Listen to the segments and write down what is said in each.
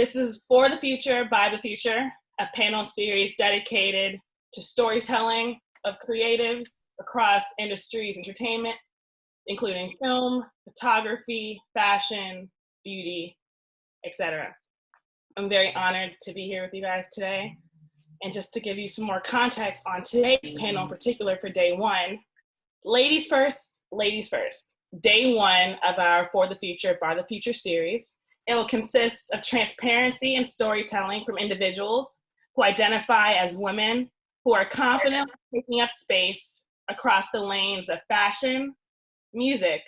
This is For the Future, by the Future, a panel series dedicated to storytelling of creatives across industries, entertainment, including film, photography, fashion, beauty, etc. I'm very honored to be here with you guys today. And just to give you some more context on today's panel in particular for day one, ladies first, ladies first. Day one of our For the Future, by the Future series. It will consist of transparency and storytelling from individuals who identify as women who are confidently taking up space across the lanes of fashion, music,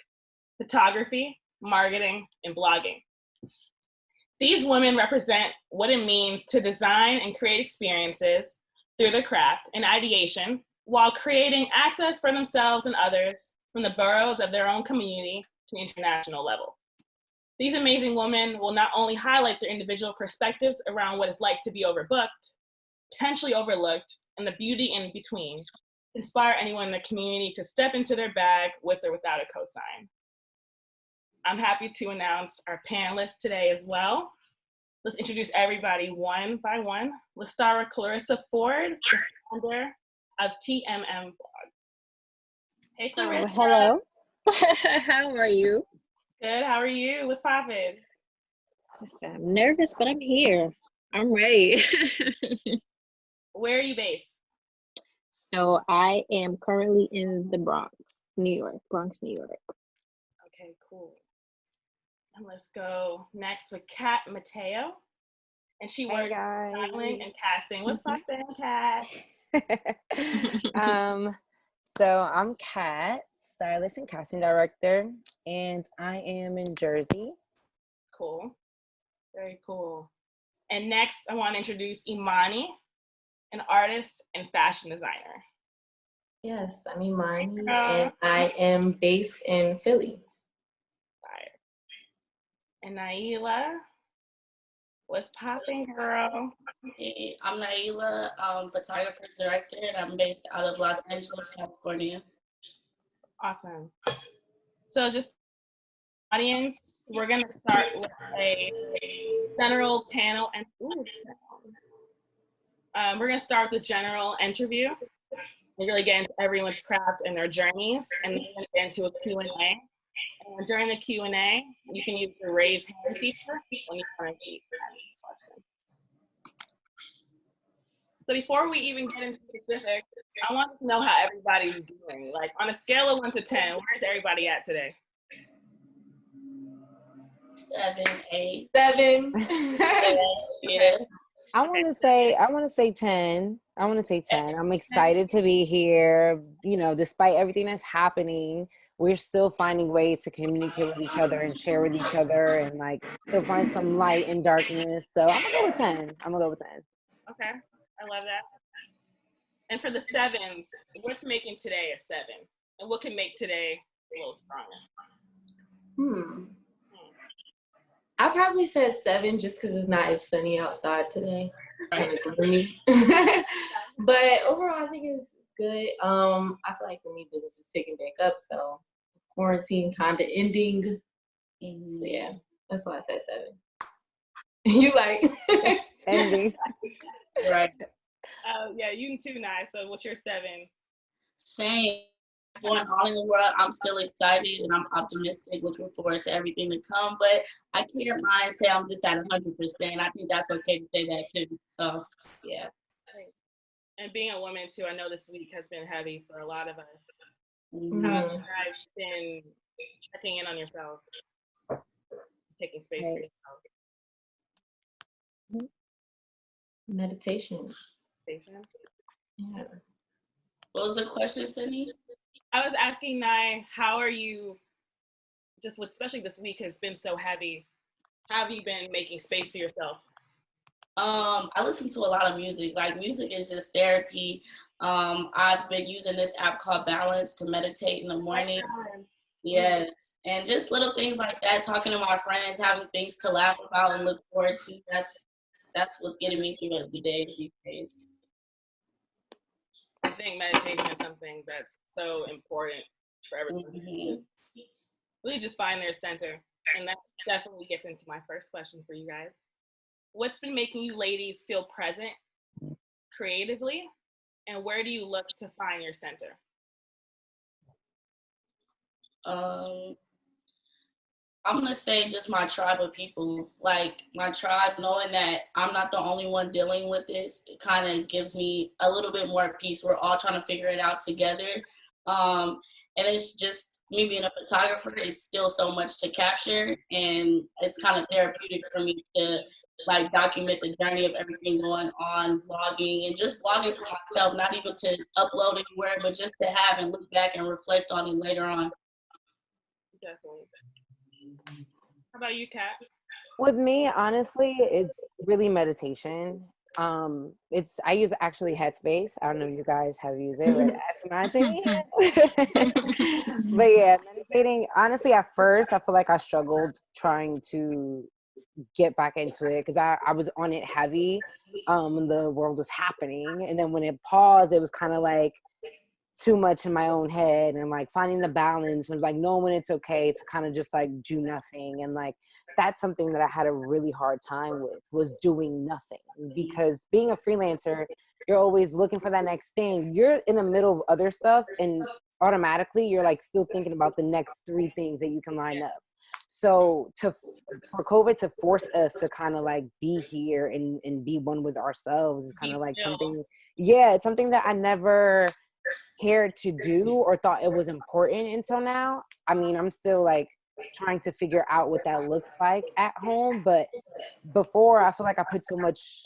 photography, marketing, and blogging. These women represent what it means to design and create experiences through their craft and ideation while creating access for themselves and others from the boroughs of their own community to the international level. These amazing women will not only highlight their individual perspectives around what it's like to be overbooked, potentially overlooked, and the beauty in between, inspire anyone in the community to step into their bag with or without a cosign. I'm happy to announce our panelists today as well. Let's introduce everybody one by one. Let's start with Clarissa Ford, the founder of TMM Blog. Hey, Clarissa. Hello. How are you? Good, how are you? What's poppin'? I'm nervous, but I'm here. I'm ready. Where are you based? So I am currently in the Bronx, New York. Okay, cool. And let's go next with Kat Mateo. And she works in styling and casting. What's poppin', Kat? So I'm Kat, stylist and casting director, and I am in Jersey. Cool. Very cool. And next, I want to introduce Imani, an artist and fashion designer. Yes, I'm Imani, and I am based in Philly. And Naila, what's popping, girl? Hey, I'm Naila, photographer director, and I'm based out of Los Angeles, California. Awesome. So just audience, we're gonna start with a general panel and we're gonna start with a general interview. We really get into everyone's craft and their journeys, and then we're gonna get into a Q&A. And during the Q&A, you can use the raise hand feature when you want to ask a question. So before we even get into specifics, I want to know how everybody's doing. Like on a scale of 1 to 10, where's everybody at today? 7, 8. 7. Yeah. I want to say 10. I'm excited to be here. You know, despite everything that's happening, we're still finding ways to communicate with each other and share with each other and like still find some light in darkness. So I'm gonna go with 10. Okay, I love that. And for the 7s, what's making today a 7? And what can make today a little stronger? I probably said 7 just because it's not as sunny outside today. It's kind of gloomy. But overall, I think it's good. I feel like for me, business is picking back up, so quarantine kind of ending. So yeah, that's why I said 7. You like Ending. right? Yeah, you too, Nye. So what's your 7? Same. Going on in the world, I'm still excited and I'm optimistic, looking forward to everything to come. But I can't lie and say I'm just at 100%. I think that's okay to say that too. So yeah. And being a woman too, I know this week has been heavy for a lot of us. Mm-hmm. How have you guys been checking in on yourselves, taking space for yourself? Meditation. Yeah. What was the question, Sydney? I was asking Nye, how are you, just with, especially this week has been so heavy, how have you been making space for yourself? I listen to a lot of music. Like music is just therapy. I've been using this app called Balance to meditate in the morning. Yes, and just little things like that, talking to my friends, having things to laugh about and look forward to. That's what's getting me through every day these days. I think meditation is something that's so important for everyone to really just find their center. And that definitely gets into my first question for you guys. what's been making you ladies feel present creatively, and where do you look to find your center? I'm gonna say just my tribe of people, like my tribe, knowing that I'm not the only one dealing with this, it kind of gives me a little bit more peace. We're all trying to figure it out together. And it's just me being a photographer, it's still so much to capture, and it's kind of therapeutic for me to like document the journey of everything going on, vlogging, and just vlogging for myself, not even to upload anywhere, but just to have and look back and reflect on it later on. Definitely. How about you, Kat? With me, honestly, it's really meditation. I use actually Headspace. I don't know if you guys have used it, but that's magic. But yeah, meditating. Honestly, at first, I feel like I struggled trying to get back into it because I was on it heavy when the world was happening, and then when it paused, it was kind of like too much in my own head, and like finding the balance and like knowing when it's okay to kind of just like do nothing. And like that's something that I had a really hard time with, was doing nothing, because being a freelancer, you're always looking for that next thing. You're in the middle of other stuff, and automatically you're like still thinking about the next 3 things that you can line up. So for COVID to force us to kind of like be here and be one with ourselves is kind of like something, yeah, it's something that I never cared to do or thought it was important until now. I mean, I'm still like trying to figure out what that looks like at home, but before, I feel like I put so much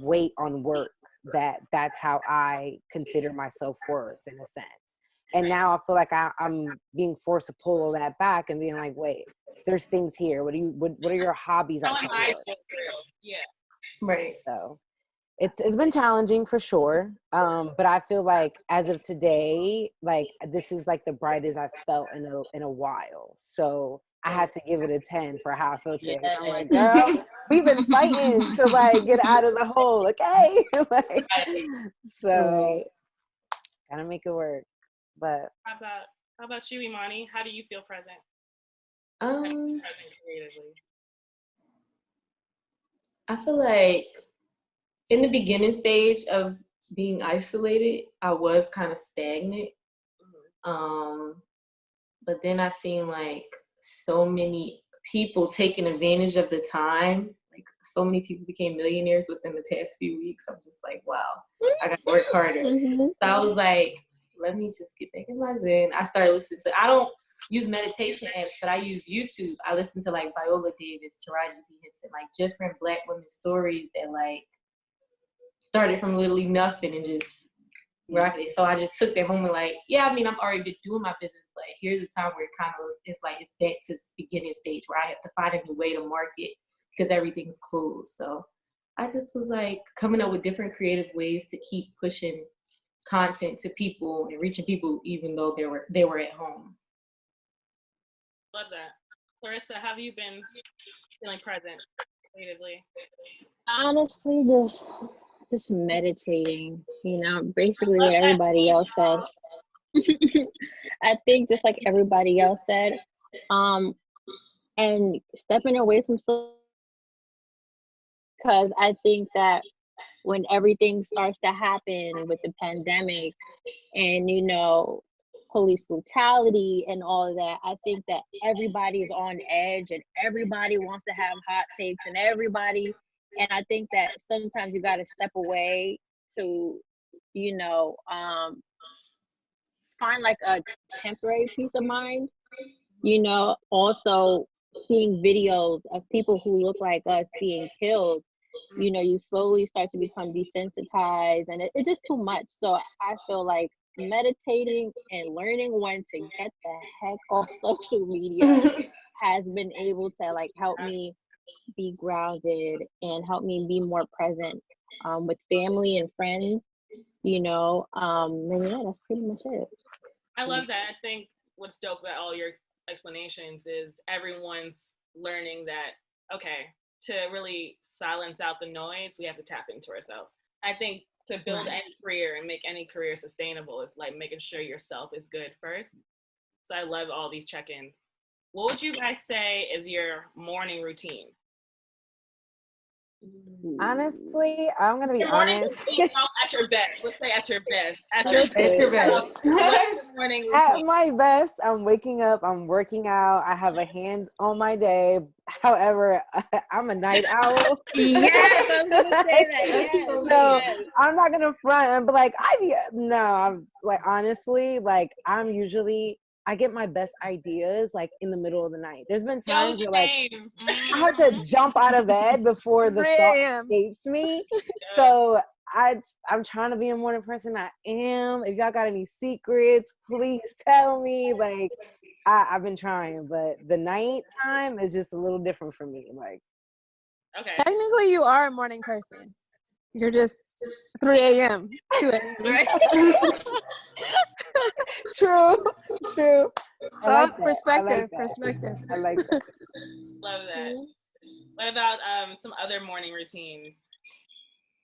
weight on work that that's how I consider my self-worth in a sense. And now I feel like I'm being forced to pull all that back and being like, wait, there's things here. What are your hobbies outside of work? Yeah. Right. So it's been challenging for sure. But I feel like as of today, like this is like the brightest I've felt in a while. So I had to give it a 10 for how I feel today. Yeah. I'm like, girl, we've been fighting to like get out of the hole, okay? Like, so gotta make it work. But How about you, Imani? How do you feel present? Um, Present creatively. I feel like in the beginning stage of being isolated, I was kind of stagnant. But then I seen like so many people taking advantage of the time. Like so many people became millionaires within the past few weeks. I'm just like, wow, I gotta work harder. So I was like, let me just get back in my zen. I started listening to, I don't use meditation apps, but I use YouTube. I listen to like Viola Davis, Taraji P. Henson, like different Black women stories that like started from literally nothing and just rocket it. So I just took that moment like, yeah, I mean, I've already been doing my business, but here's a time where it kind of, it's like, it's back to this beginning stage where I have to find a new way to market because everything's closed. So I just was like coming up with different creative ways to keep pushing content to people and reaching people even though they were at home. Love that. Clarissa, have you been feeling present creatively? Honestly, just meditating, basically what everybody else said. I think just like everybody else said, and stepping away from social, because I think that when everything starts to happen with the pandemic and police brutality and all of that, I think that everybody is on edge and everybody wants to have hot takes and I think that sometimes you got to step away to find like a temporary peace of mind. Also seeing videos of people who look like us being killed, you slowly start to become desensitized, and it's just too much. So I feel like meditating and learning when to get the heck off social media has been able to like help me be grounded and help me be more present with family and friends, and yeah, that's pretty much it. I love that. I think what's dope about all your explanations is everyone's learning that, okay, to really silence out the noise, we have to tap into ourselves. I think to build any career and make any career sustainable is like making sure yourself is good first. So I love all these check-ins. What would you guys say is your morning routine? Honestly, I'm gonna be Your morning honest. routine, at your best. Let's say at your best. At your best. At your best. What's your morning At routine? my best, I'm waking up, I'm working out, I have a hand on my day. However, I'm a night owl. Yes, I was gonna say that. That's Yes, So yes. I'm not gonna front and be like, I'm like, honestly, like I get my best ideas like in the middle of the night. There's been times where like Same. I have to jump out of bed before the 3 thought a.m. escapes me. So I'm trying to be a morning person. I am. If y'all got any secrets, please tell me. Like I've been trying, but the night time is just a little different for me. Like Okay. Technically, you are a morning person. You're just 3 a.m., 2 a.m. Right. true. I like that. Perspective. I like that. Love that. What about some other morning routines?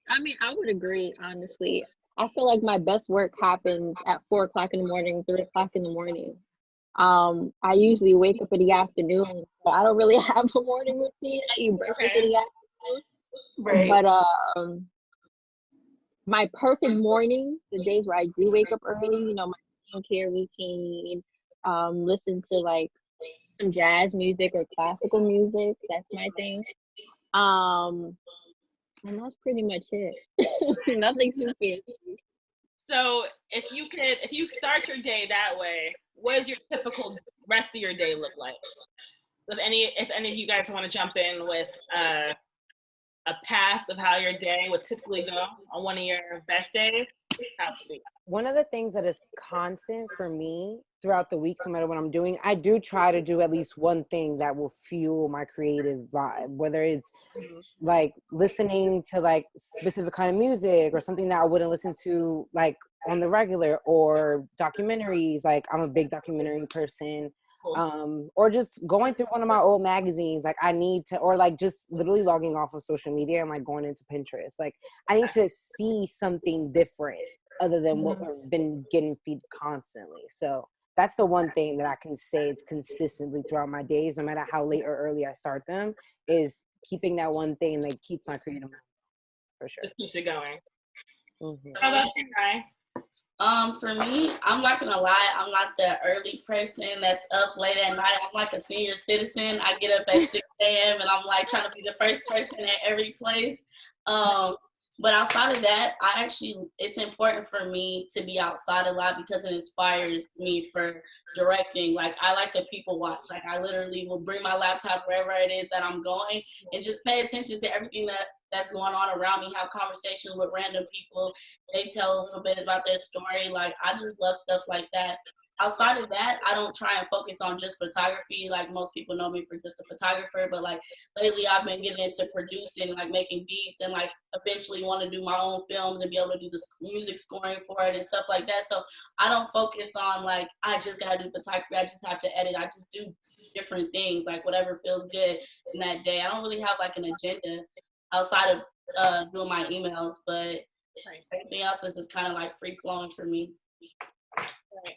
I mean, I would agree, honestly. I feel like my best work happens at 4 o'clock in the morning, 3 o'clock in the morning. I usually wake up in the afternoon, so I don't really have a morning routine. I eat breakfast in the afternoon. Right. But my perfect morning, the days where I do wake up early, you know, my skincare routine, listen to like some jazz music or classical music. That's my thing. And that's pretty much it. Nothing too fancy. So if you start your day that way, what does your typical rest of your day look like? So if any of you guys want to jump in with a path of how your day would typically go on one of your best days, how would be? One of the things that is constant for me throughout the week, no matter what I'm doing, I do try to do at least one thing that will fuel my creative vibe, whether it's like listening to like specific kind of music or something that I wouldn't listen to like on the regular, or documentaries. Like I'm a big documentary person. Or just going through one of my old magazines. Like I need to, or like just literally logging off of social media and like going into Pinterest. Like I need to see something different other than what we've been getting feed constantly. So that's the one thing that I can say it's consistently throughout my days, no matter how late or early I start them, is keeping that one thing that keeps my creative for sure. Just keeps it going. Mm-hmm. How about you, Ryan? For me, I'm not gonna lie, I'm not the early person that's up late at night. I'm like a senior citizen. I get up at 6 a.m. and I'm like trying to be the first person at every place. But outside of that, it's important for me to be outside a lot because it inspires me for directing. Like I like to people watch. Like I literally will bring my laptop wherever it is that I'm going and just pay attention to everything that's going on around me, have conversations with random people. They tell a little bit about their story. Like I just love stuff like that. Outside of that, I don't try and focus on just photography. Like most people know me for just a photographer, but like lately I've been getting into producing, like making beats, and like eventually want to do my own films and be able to do the music scoring for it and stuff like that. So I don't focus on like, I just gotta do photography, I just have to edit. I just do different things, like whatever feels good in that day. I don't really have like an agenda outside of doing my emails, but everything else is just kind of like free flowing for me. Right.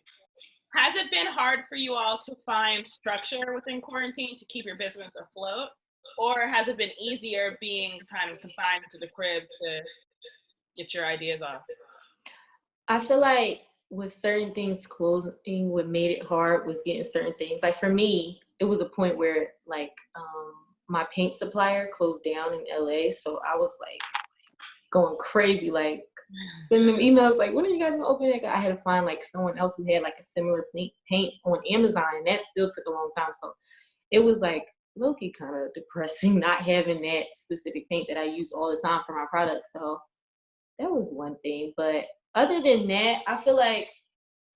Has it been hard for you all to find structure within quarantine to keep your business afloat? Or has it been easier being kind of confined to the crib to get your ideas off? I feel like with certain things closing, what made it hard was getting certain things. Like for me, it was a point where like my paint supplier closed down in LA. So I was like going crazy, like sending them emails like, when are you guys gonna open it? I had to find like someone else who had like a similar paint on Amazon, and that still took a long time. So it was like low-key kind of depressing not having that specific paint that I use all the time for my products. So that was one thing. But other than that, I feel like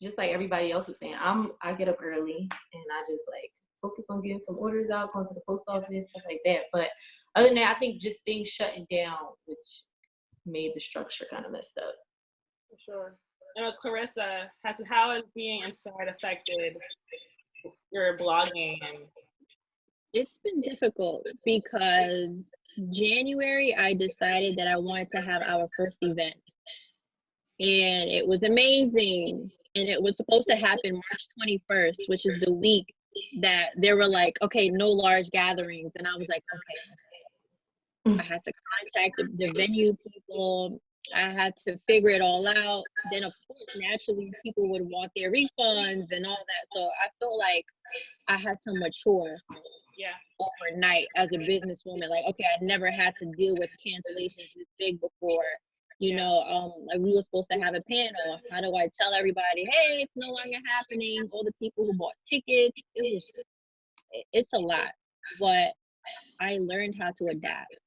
just like everybody else was saying, I get up early and I just like focus on getting some orders out, going to the post office, stuff like that. But other than that, I think just things shutting down, which made the structure kind of messed up. For sure. Clarissa, how has being inside affected your blogging? It's been difficult because January I decided that I wanted to have our first event, and it was amazing, and it was supposed to happen March 21st, which is the week that they were like, okay, no large gatherings, and I was like, okay. I had to contact the venue people. I had to figure it all out. Then, of course, naturally, people would want their refunds and all that. So I feel like I had to mature overnight as a businesswoman. Like, okay, I never had to deal with cancellations this big before. You know, like we were supposed to have a panel. How do I tell everybody, hey, it's no longer happening? All the people who bought tickets, it's a lot. But I learned how to adapt.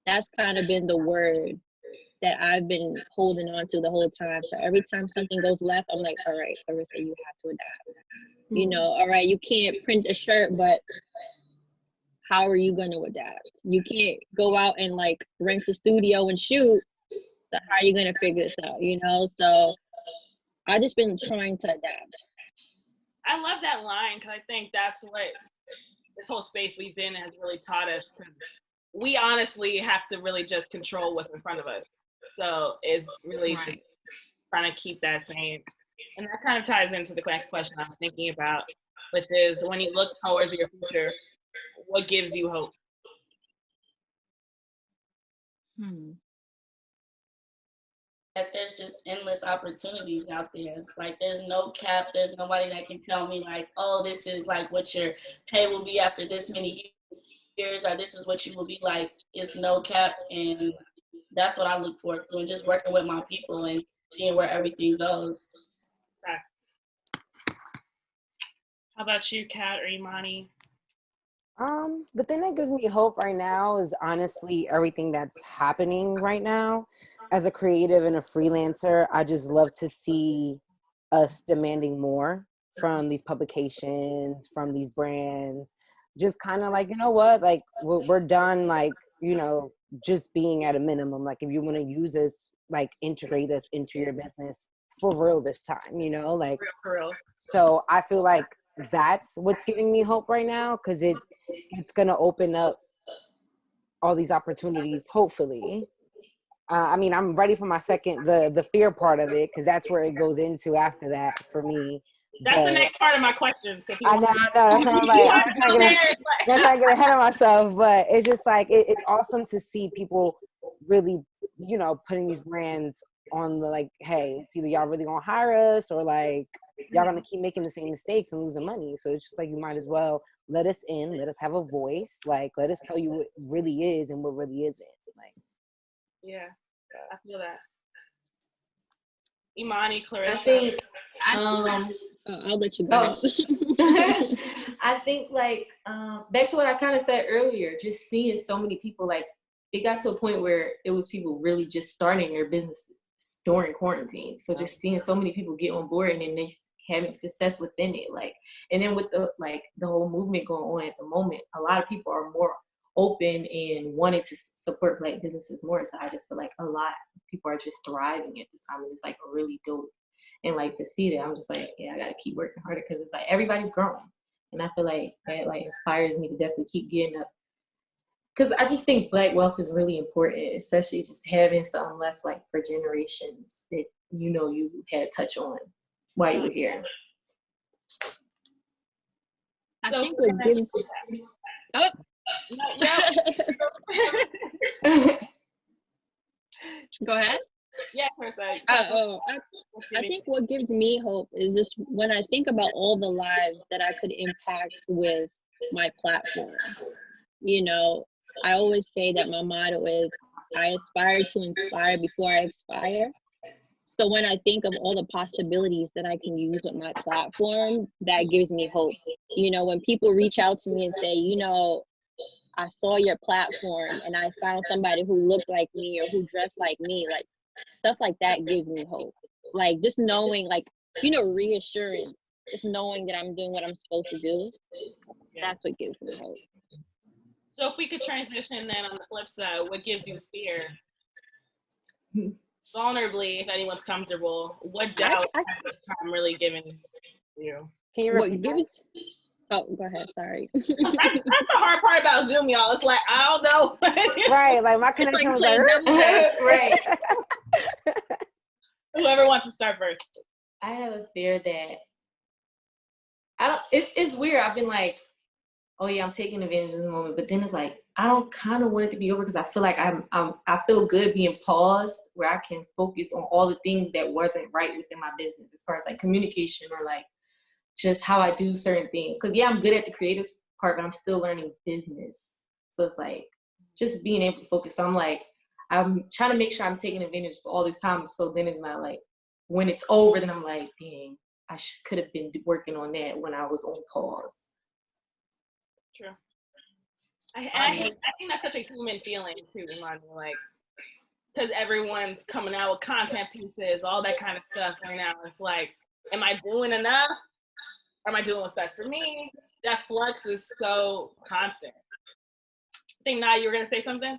That's kind of been the word that I've been holding on to the whole time. So every time something goes left, I'm like, all right, Clarissa, you have to adapt. You know, all right, you can't print a shirt, but how are you going to adapt? You can't go out and like rent a studio and shoot. So how are you going to figure this out? You know, so I just been trying to adapt. I love that line because I think that's what this whole space we've been in has really taught us. We honestly have to really just control what's in front of us. So it's really trying to keep that same. And that kind of ties into the next question I was thinking about, which is when you look towards your future, what gives you hope? That there's just endless opportunities out there. Like there's no cap. There's nobody that can tell me like, oh, this is like what your pay will be after this many years, or this is what you will be like. It's no cap, and that's what I look for. And just working with my people and seeing where everything goes. How about you, Kat or Imani? The thing that gives me hope right now is honestly everything that's happening right now. As a creative and a freelancer, I just love to see us demanding more from these publications, from these brands. Just kind of like, you know what, like we're done, like, you know, just being at a minimum. Like if you want to use us, like integrate us into your business for real this time, you know, like for real. So I feel like that's what's giving me hope right now, because it's gonna open up all these opportunities, hopefully. I mean, I'm ready for my second, the fear part of it, because that's where it goes into after that for me. That's the next part of my question. So I know. That's what I'm like. I'm trying to get ahead of myself, but it's just like it's awesome to see people really, you know, putting these brands on the like, hey, it's either y'all really gonna hire us or like y'all gonna keep making the same mistakes and losing money. So it's just like you might as well let us in, let us have a voice, like let us tell you what really is and what really isn't. Like, yeah, I feel that. Imani, Clarissa. I think I'll let you go. I think like back to what I kind of said earlier, just seeing so many people, like it got to a point where it was people really just starting their business during quarantine. So just seeing so many people get on board and then they having success within it, like, and then with the whole movement going on at the moment, a lot of people are more open and wanting to support Black businesses more. So I just feel like a lot of people are just thriving at this time, and it's like really dope. And like to see that, I'm just like, yeah, I gotta keep working harder, because it's like everybody's growing, and I feel like that like inspires me to definitely keep getting up. Because I just think Black wealth is really important, especially just having something left like for generations that you know you had a touch on while you were here. I think what gives Go ahead. Yeah, Clarissa. I think what gives me hope is just when I think about all the lives that I could impact with my platform. You know, I always say that my motto is I aspire to inspire before I expire. So when I think of all the possibilities that I can use with my platform, that gives me hope. You know, when people reach out to me and say, you know, I saw your platform and I found somebody who looked like me or who dressed like me, like stuff like that gives me hope. Like just knowing, like, you know, reassurance, just knowing that I'm doing what I'm supposed to do. That's what gives me hope. So if we could transition then on the flip side, what gives you fear? Vulnerably, if anyone's comfortable, what doubt has this time really given you? Can you repeat that? Oh, go ahead. Sorry. That's the hard part about Zoom, y'all. It's like, I don't know. Right, like my connection was like, right. Whoever wants to start first. I have a fear that it's weird. I've been like, oh yeah, I'm taking advantage of the moment, but then it's like I don't kind of want it to be over because I feel like I feel good being paused where I can focus on all the things that wasn't right within my business as far as like communication or like just how I do certain things. Because yeah, I'm good at the creative part, but I'm still learning business. So it's like just being able to focus. So I'm trying to make sure I'm taking advantage of all this time. So then it's not like when it's over, then I'm like, dang, I could have been working on that when I was on pause. True. I think that's such a human feeling too, Imani. Like, because everyone's coming out with content pieces, all that kind of stuff right now. It's like, am I doing enough? Or am I doing what's best for me? That flux is so constant. I think now you were gonna say something.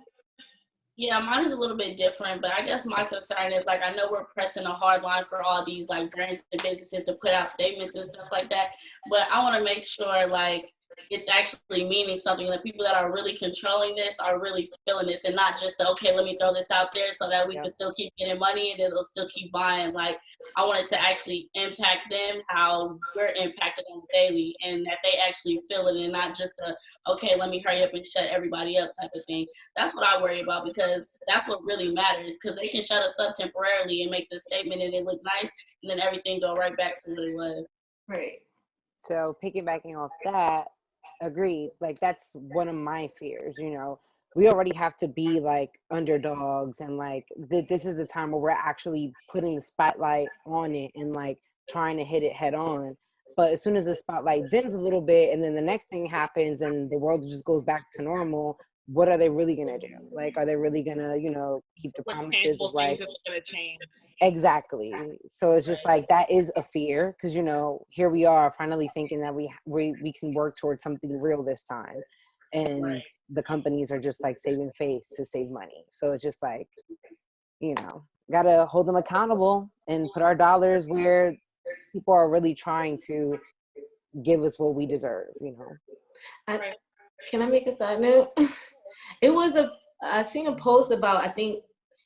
Yeah, mine is a little bit different, but I guess my concern is, like, I know we're pressing a hard line for all these, like, brands and businesses to put out statements and stuff like that, but I want to make sure, like, it's actually meaning something. The people that are really controlling this are really feeling this, and not just, okay, let me throw this out there so that we can still keep getting money and then they'll still keep buying. Like, I want it to actually impact them how we're impacted on the daily, and that they actually feel it, and not just okay, let me hurry up and shut everybody up type of thing. That's what I worry about, because that's what really matters, because they can shut us up temporarily and make the statement and it look nice, and then everything go right back to what it was. Right. So piggybacking off that, agreed. Like, that's one of my fears, you know. We already have to be like underdogs, and like this is the time where we're actually putting the spotlight on it and like trying to hit it head on. But as soon as the spotlight dims a little bit and then the next thing happens and the world just goes back to normal, what are they really gonna do? Like, are they really gonna, you know, keep the promises of like, gonna change? exactly. So it's just like, that is a fear, because, you know, here we are finally thinking that we can work towards something real this time, and the companies are just like saving face to save money. So it's just like, you know, gotta hold them accountable and put our dollars where people are really trying to give us what we deserve, you know. Can I make a side note? I seen a post about, I think,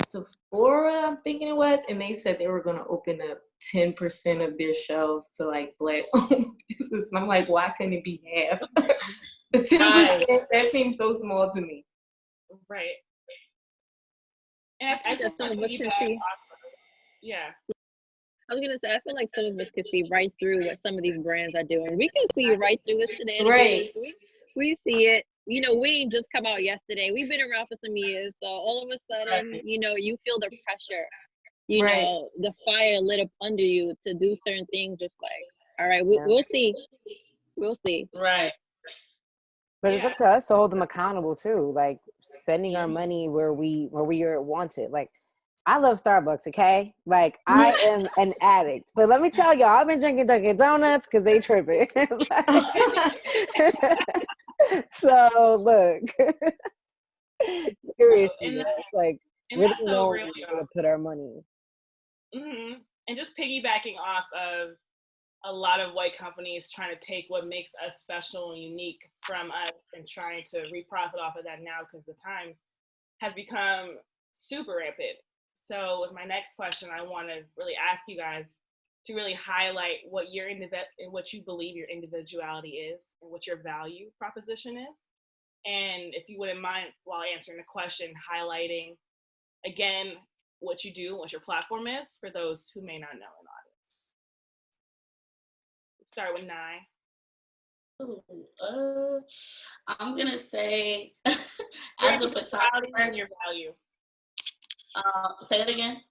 Sephora, I'm thinking it was, and they said they were going to open up 10% of their shelves to like Black-owned business. And I'm like, why couldn't it be half? The 10%, that seems so small to me. Right. And I just some of us can see. Yeah. I was gonna say, I feel like some of us can see right through what some of these brands are doing. We can see right through the shenanigans. Right. We see it. You know, we ain't just come out yesterday. We've been around for some years. So all of a sudden, you know, you feel the pressure, you know, the fire lit up under you to do certain things. Just like, all right, we'll see. We'll see. Right. But it's up to us to hold them accountable too, like spending our money where we are wanted. Like, I love Starbucks, okay? Like, I am an addict. But let me tell y'all, I've been drinking Dunkin' Donuts because they tripping. So look, seriously, like, really know where to put our money. Mm-hmm. And just piggybacking off of a lot of white companies trying to take what makes us special and unique from us and trying to reprofit off of that now, because the times has become super rampant. So with my next question, I want to really ask you guys to really highlight what what you believe your individuality is and what your value proposition is. And if you wouldn't mind, while answering the question, highlighting again what you do, what your platform is for those who may not know in the audience. Start with Nye. I'm gonna say, as a photographer, and your value. Say it again.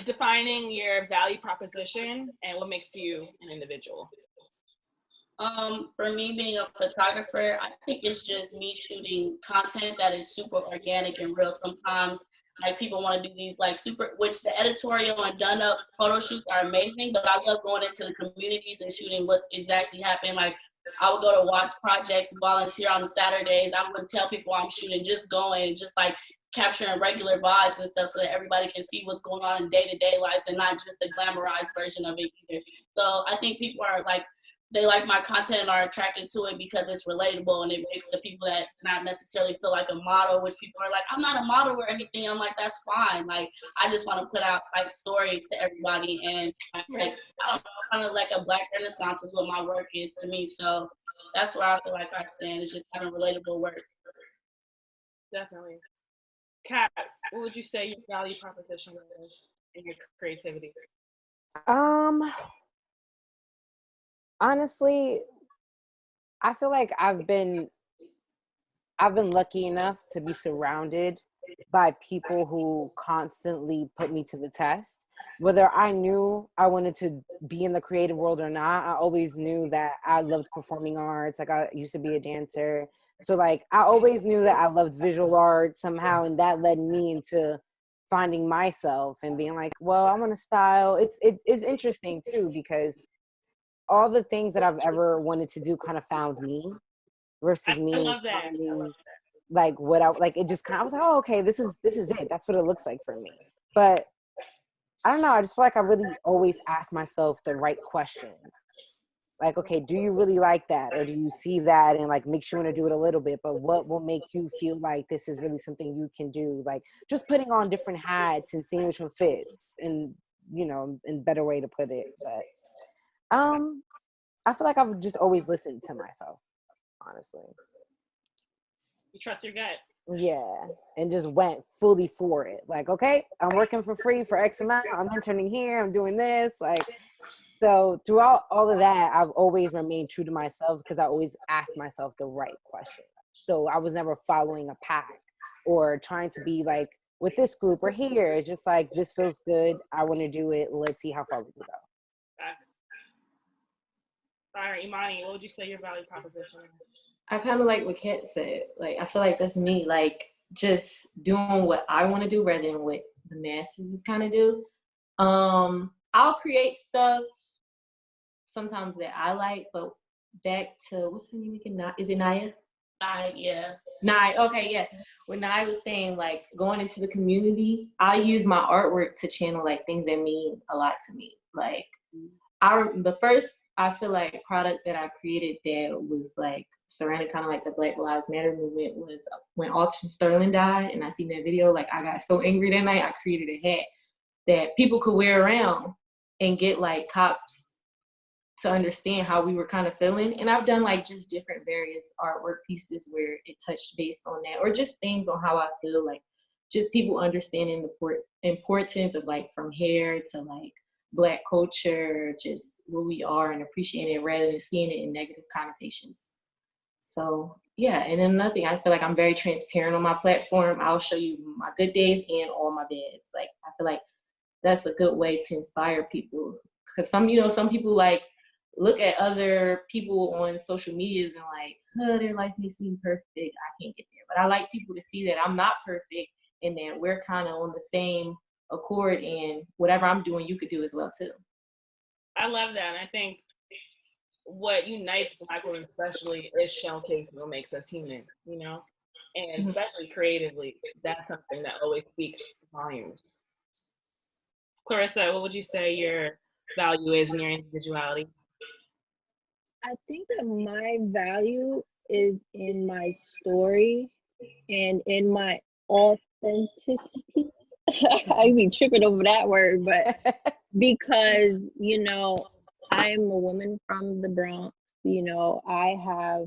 Defining your value proposition and what makes you an individual. For me, being a photographer, I think it's just me shooting content that is super organic and real. Sometimes, like, people want to do these like which the editorial and done up photo shoots are amazing, but I love going into the communities and shooting what's exactly happening. Like, I would go to Watts projects, volunteer on the Saturdays. I wouldn't tell people I'm shooting, just going, just like capturing regular vibes and stuff so that everybody can see what's going on in day-to-day lives and not just the glamorized version of it either. So I think people are like, they like my content and are attracted to it because it's relatable, and it makes the people that not necessarily feel like a model, which people are like, I'm not a model or anything. I'm like, that's fine. Like, I just want to put out like stories to everybody, and like, I don't know, kind of like a Black Renaissance is what my work is to me. So that's where I feel like I stand. It's just having relatable work. Definitely. Kat, what would you say your value proposition is in your creativity? Honestly, I feel like I've been lucky enough to be surrounded by people who constantly put me to the test. Whether I knew I wanted to be in the creative world or not, I always knew that I loved performing arts. Like, I used to be a dancer. So like, I always knew that I loved visual art somehow, and that led me into finding myself and being like, well, I want to style. It is interesting too, because all the things that I've ever wanted to do kind of found me, versus I me love that. finding like what I like. It just kind of, I was like, oh, okay, this is it. That's what it looks like for me. But I don't know. I just feel like I really always ask myself the right question. Like, okay, do you really like that? Or do you see that and like makes you want to do it a little bit? But what will make you feel like this is really something you can do? Like, just putting on different hats and seeing which one fits, and in better way to put it. But I feel like I've just always listened to myself, honestly. You trust your gut. Yeah, and just went fully for it. Like, okay, I'm working for free for X amount. I'm interning here. I'm doing this. Like, so throughout all of that, I've always remained true to myself because I always asked myself the right question. So I was never following a pack or trying to be like with this group or here. It's just like, this feels good. I want to do it. Let's see how far we can go. All right, Imani, what would you say your value proposition is? I kind of like what Kat said. Like, I feel like that's me, like, just doing what I want to do rather than what the masses is kind of do. I'll create stuff sometimes that I like, but back to, what's her name again? Is it Naya? Yeah. Naya, okay, yeah. When Naya was saying, like, going into the community, I use my artwork to channel, like, things that mean a lot to me. Like, the first, I feel like, product that I created that was like surrounded kind of like the Black Lives Matter movement was when Alton Sterling died, and I seen that video. Like, I got so angry that night, I created a hat that people could wear around and get like cops to understand how we were kind of feeling. And I've done like just different various artwork pieces where it touched based on that, or just things on how I feel, like just people understanding the importance of like from hair to like Black culture, just who we are, and appreciating it rather than seeing it in negative connotations. So yeah, and then another thing, I feel like I'm very transparent on my platform. I'll show you my good days and all my bads. Like, I feel like that's a good way to inspire people, because some people like look at other people on social medias and like, oh, their life may seem perfect, I can't get there. But I like people to see that I'm not perfect and that we're kind of on the same accord, and whatever I'm doing, you could do as well too. I love that. And I think what unites Black women especially is showcasing what makes us human, and especially creatively. That's something that always speaks volumes. Clarissa, what would you say your value is in your individuality? I think that my value is in my story and in my authenticity. I be tripping over that word, but because, I'm a woman from the Bronx, I have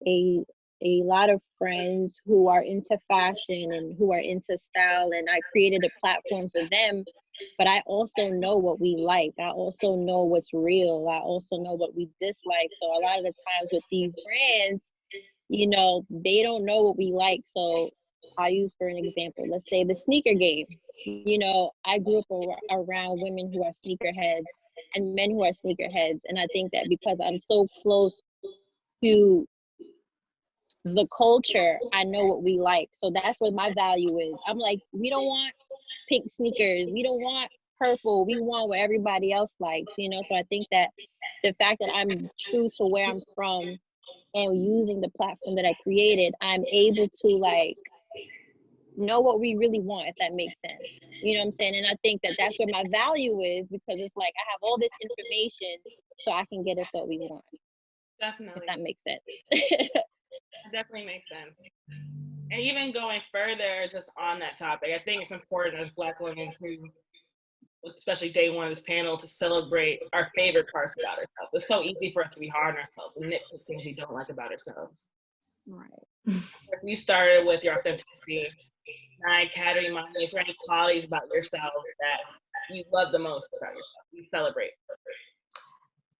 a lot of friends who are into fashion and who are into style, and I created a platform for them. But I also know what we like. I also know what's real. I also know what we dislike. So a lot of the times with these brands, they don't know what we like. So I use, for an example, let's say the sneaker game. I grew up around women who are sneakerheads and men who are sneakerheads. And I think that because I'm so close to the culture, I know what we like. So that's what my value is. I'm like, we don't want pink sneakers. We don't want purple. We want what everybody else likes, So I think that the fact that I'm true to where I'm from and using the platform that I created, I'm able to like know what we really want, if that makes sense. You know what I'm saying? And I think that that's where my value is, because it's like I have all this information so I can get us what we want. Definitely. If that makes sense. It definitely makes sense. And even going further just on that topic, I think it's important as Black women to, especially day one of this panel, to celebrate our favorite parts about ourselves. It's so easy for us to be hard on ourselves and nitpick things we don't like about ourselves. Right. You started with your authenticity. Nye, Academy, Money, is there any qualities about yourself that you love the most about yourself, you celebrate?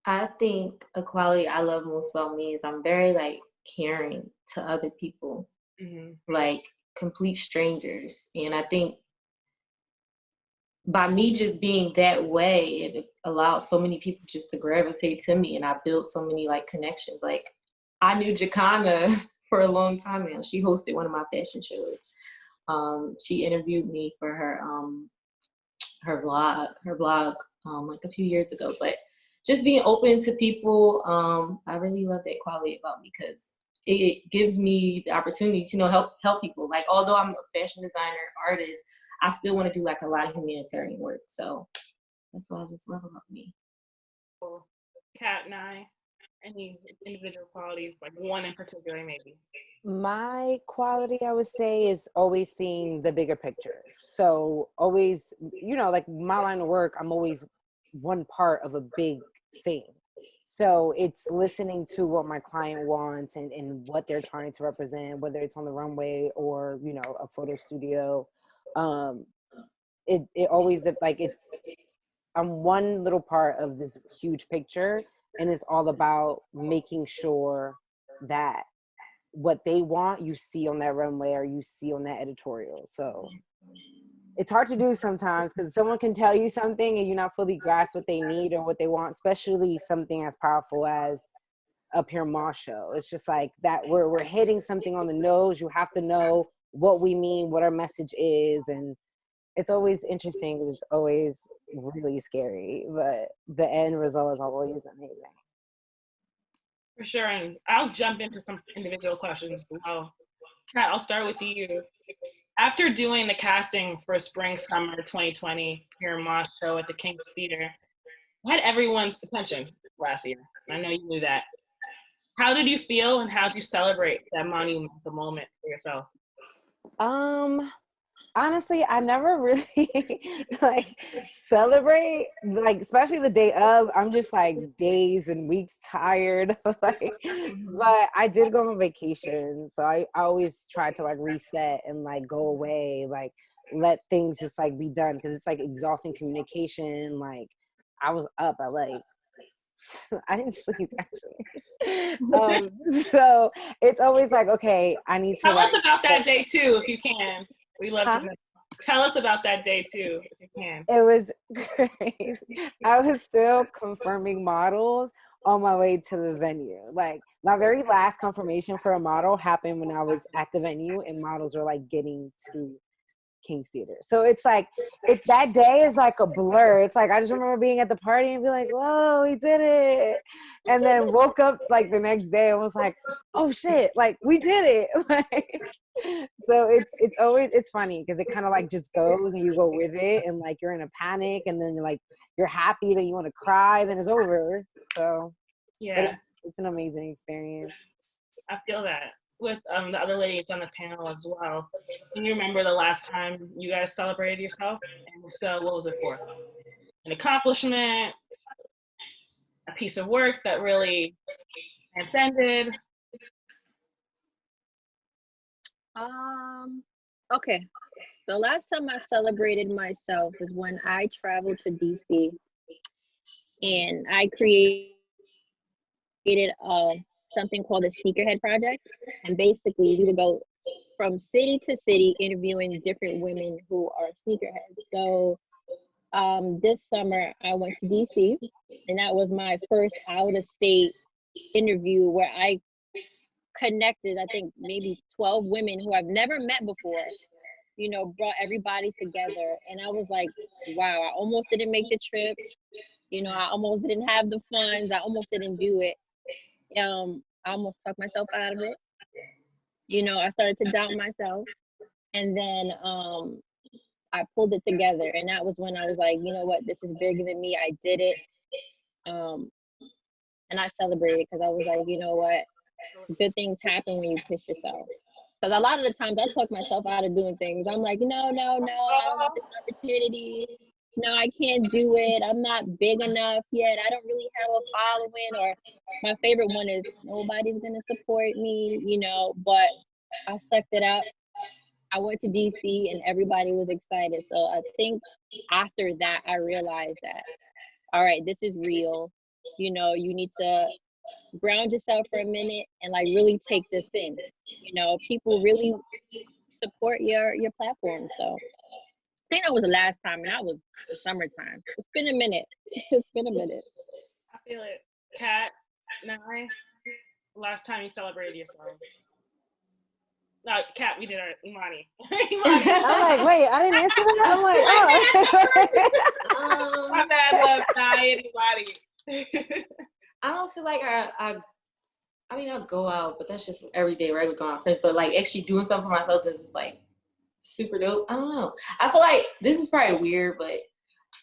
I think a quality I love most about me is I'm very like caring to other people, like complete strangers. And I think by me just being that way, it allowed so many people just to gravitate to me, and I built so many like connections. Like I knew Jacana for a long time now. She hosted one of my fashion shows. She interviewed me for her blog like a few years ago. But just being open to people, I really love that quality about me because it gives me the opportunity to help people. Like although I'm a fashion designer, artist, I still want to do like a lot of humanitarian work. So that's what I just love about me. Cool. Kat, Nye, any individual qualities, like one in particular maybe? My quality, I would say, is always seeing the bigger picture. So always, like my line of work, I'm always one part of a big thing. So it's listening to what my client wants and what they're trying to represent, whether it's on the runway or, a photo studio. It always, like, I'm one little part of this huge picture, and it's all about making sure that what they want you see on that runway or you see on that editorial. So it's hard to do sometimes because someone can tell you something and you're not fully grasp what they need or what they want, especially something as powerful as a Pure Moss show. It's just like that we're hitting something on the nose. You have to know what we mean, what our message is, and it's always interesting because it's always really scary, but the end result is always amazing. For sure, and I'll jump into some individual questions as well. Kat, I'll start with you. After doing the casting for Spring Summer 2020 Pure Moss show at the King's Theater, you had everyone's attention last year. I know you knew that. How did you feel, and how did you celebrate that monumental moment for yourself? Honestly, I never really like celebrate, like especially the day of. I'm just like days and weeks tired. Like, but I did go on vacation, so I always try to like reset and like go away, like let things just like be done because it's like exhausting communication. Like I was up at like I didn't sleep actually. So it's always like, okay, I need to tell like, us about that day too, if you can. We love to know. Tell us about that day too, if you can. It was crazy. I was still confirming models on my way to the venue. Like my very last confirmation for a model happened when I was at the venue and models were like getting to King's Theater. So it's like, that day is like a blur. It's like, I just remember being at the party and be like, whoa, we did it. And then woke up like the next day and was like, oh shit, like we did it. Like, so it's always, it's funny because it kind of like just goes and you go with it and like you're in a panic and then you're happy that you want to cry, then it's over. So yeah, it's an amazing experience. I feel that with the other ladies on the panel as well. Can you remember the last time you guys celebrated yourself? And so what was it for? An accomplishment, a piece of work that really transcended? Okay. The last time I celebrated myself was when I traveled to DC and I created something called the Sneakerhead Project. And basically we would go from city to city interviewing different women who are sneakerheads. So this summer I went to DC and that was my first out of state interview where I connected, I think maybe 12 women who I've never met before, brought everybody together. And I was like, wow, I almost didn't make the trip. I almost didn't have the funds. I almost didn't do it. I almost talked myself out of it. I started to doubt myself. And then I pulled it together. And that was when I was like, you know what, this is bigger than me. I did it. And I celebrated because I was like, you know what, good things happen when you push yourself. Because a lot of the times I talk myself out of doing things. I'm like, no, I don't want this opportunity. no, I can't do it. I'm not big enough yet. I don't really have a following. Or my favorite one is nobody's gonna support me, you know, but I sucked it up. I went to DC and everybody was excited. So I think after that, I realized that, all right, this is real. You know, you need to ground yourself for a minute and like really take this in. You know, people really support your platform. So I think that was the last time, and that was the summertime. It's been a minute. It's been a minute. I feel it. Kat, Nye, last time you celebrated yourself. No, Kat, we did our Imani. I'm like, wait, I didn't answer that. I'm like, oh. My bad, love, Nye and Imani. I don't feel like I mean, I'll go out, but that's just everyday regular going out friends. But like actually doing something for myself is just like super dope. I don't know. I feel like this is probably weird, but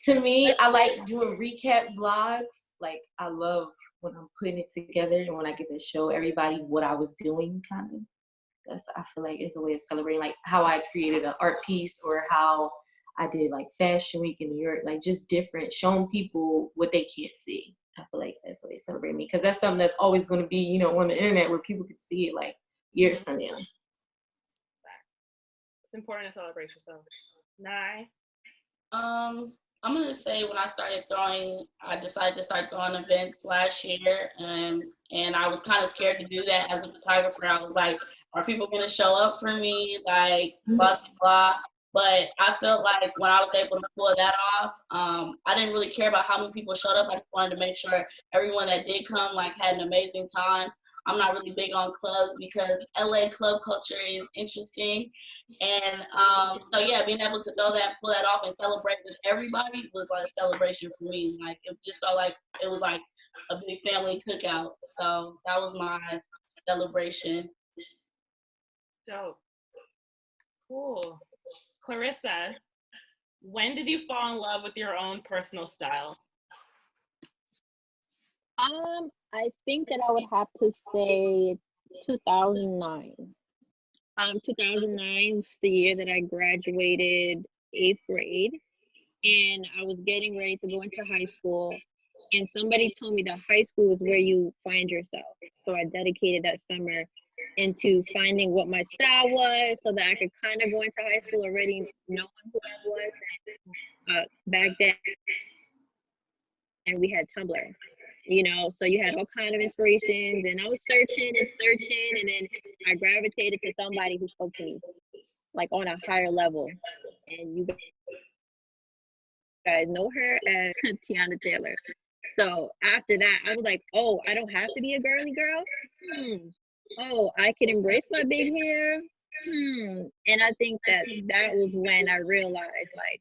to me, I like doing recap vlogs. Like I love when I'm putting it together and when I get to show everybody what I was doing, kind of. I feel like it's a way of celebrating, like how I created an art piece or how I did like Fashion Week in New York, like just different, showing people what they can't see. I feel like that's a way to celebrate me, because that's something that's always going to be, you know, on the internet where people can see it like years from now. It's important to celebrate yourself. Nye? I'm gonna say when I decided to start throwing events last year, and I was kind of scared to do that as a photographer. I was like, are people gonna show up for me? Like, blah, blah, blah. But I felt like when I was able to pull that off, I didn't really care about how many people showed up. I just wanted to make sure everyone that did come like had an amazing time. I'm not really big on clubs because LA club culture is interesting. And so yeah, being able to pull that off and celebrate with everybody was like a celebration for me. Like it just felt like it was like a big family cookout. So that was my celebration. Dope. Cool. Clarissa, when did you fall in love with your own personal style? I think that I would have to say 2009. 2009 was the year that I graduated 8th grade, and I was getting ready to go into high school, and somebody told me that high school is where you find yourself. So I dedicated that summer into finding what my style was so that I could kind of go into high school already knowing who I was. And back then, and we had Tumblr, you know, so you had all kind of inspirations, and I was searching, and then I gravitated to somebody who spoke to me like on a higher level. And you guys know her as Tiana Taylor. So after that, I was like, oh, I don't have to be a girly girl. Oh, I can embrace my big hair. And I think that was when I realized, like,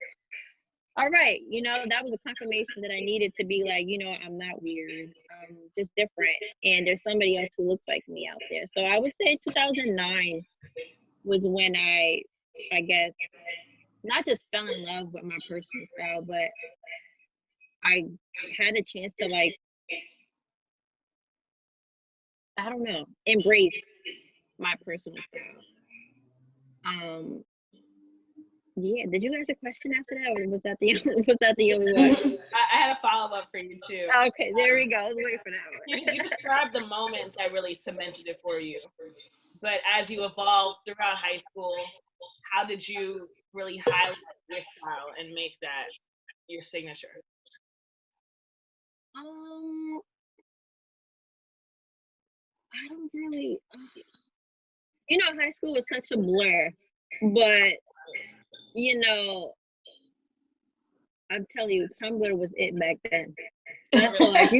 all right, you know, that was a confirmation that I needed to be like, you know, I'm not weird. I'm just different. And there's somebody else who looks like me out there. So I would say 2009 was when I guess, not just fell in love with my personal style, but I had a chance to, like, I don't know, embrace my personal style. Yeah, did you guys a question after that, or was that the only one? I had a follow-up for you too. Okay, there we go. I was waiting for that one. You described the moment that really cemented it for you. But as you evolved throughout high school, how did you really highlight your style and make that your signature? I don't really, you know, high school was such a blur, but, you know, I'm telling you, Tumblr was it back then. That's all. If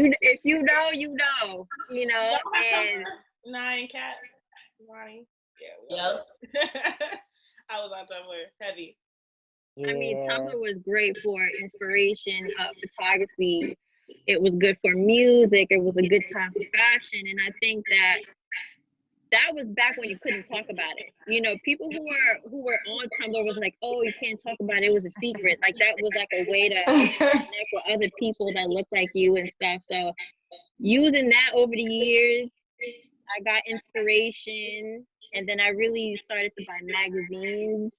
you know, you know, and Nine Cat, Ronnie. Yeah. I was on Tumblr, heavy. Yeah. I mean, Tumblr was great for inspiration, photography. It was good for music. It was a good time for fashion. And I think that was back when you couldn't talk about it. You know, people who were on Tumblr was like, oh, you can't talk about it. It was a secret. Like that was like a way to connect with other people that look like you and stuff. So using that over the years, I got inspiration, and then I really started to buy magazines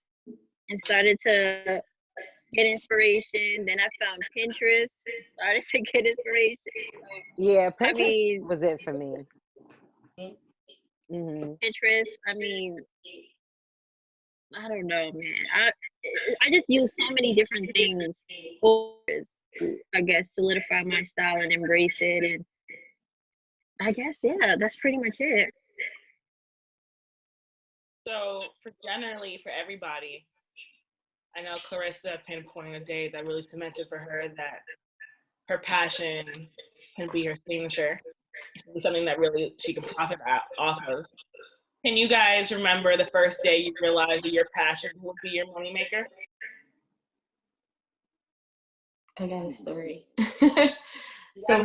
and started to, get inspiration. Then I found Pinterest, started to get inspiration. So, Yeah, I Pinterest mean, was it for me. Hmm. Pinterest, I mean, I don't know, man. I just use so many different things to, I guess, solidify my style and embrace it. And I guess, yeah, that's pretty much it. So for everybody, I know Clarissa pinpointing a day that really cemented for her that her passion can be her signature, something that really she can profit off of. Can you guys remember the first day you realized that your passion would be your moneymaker? I got a story. So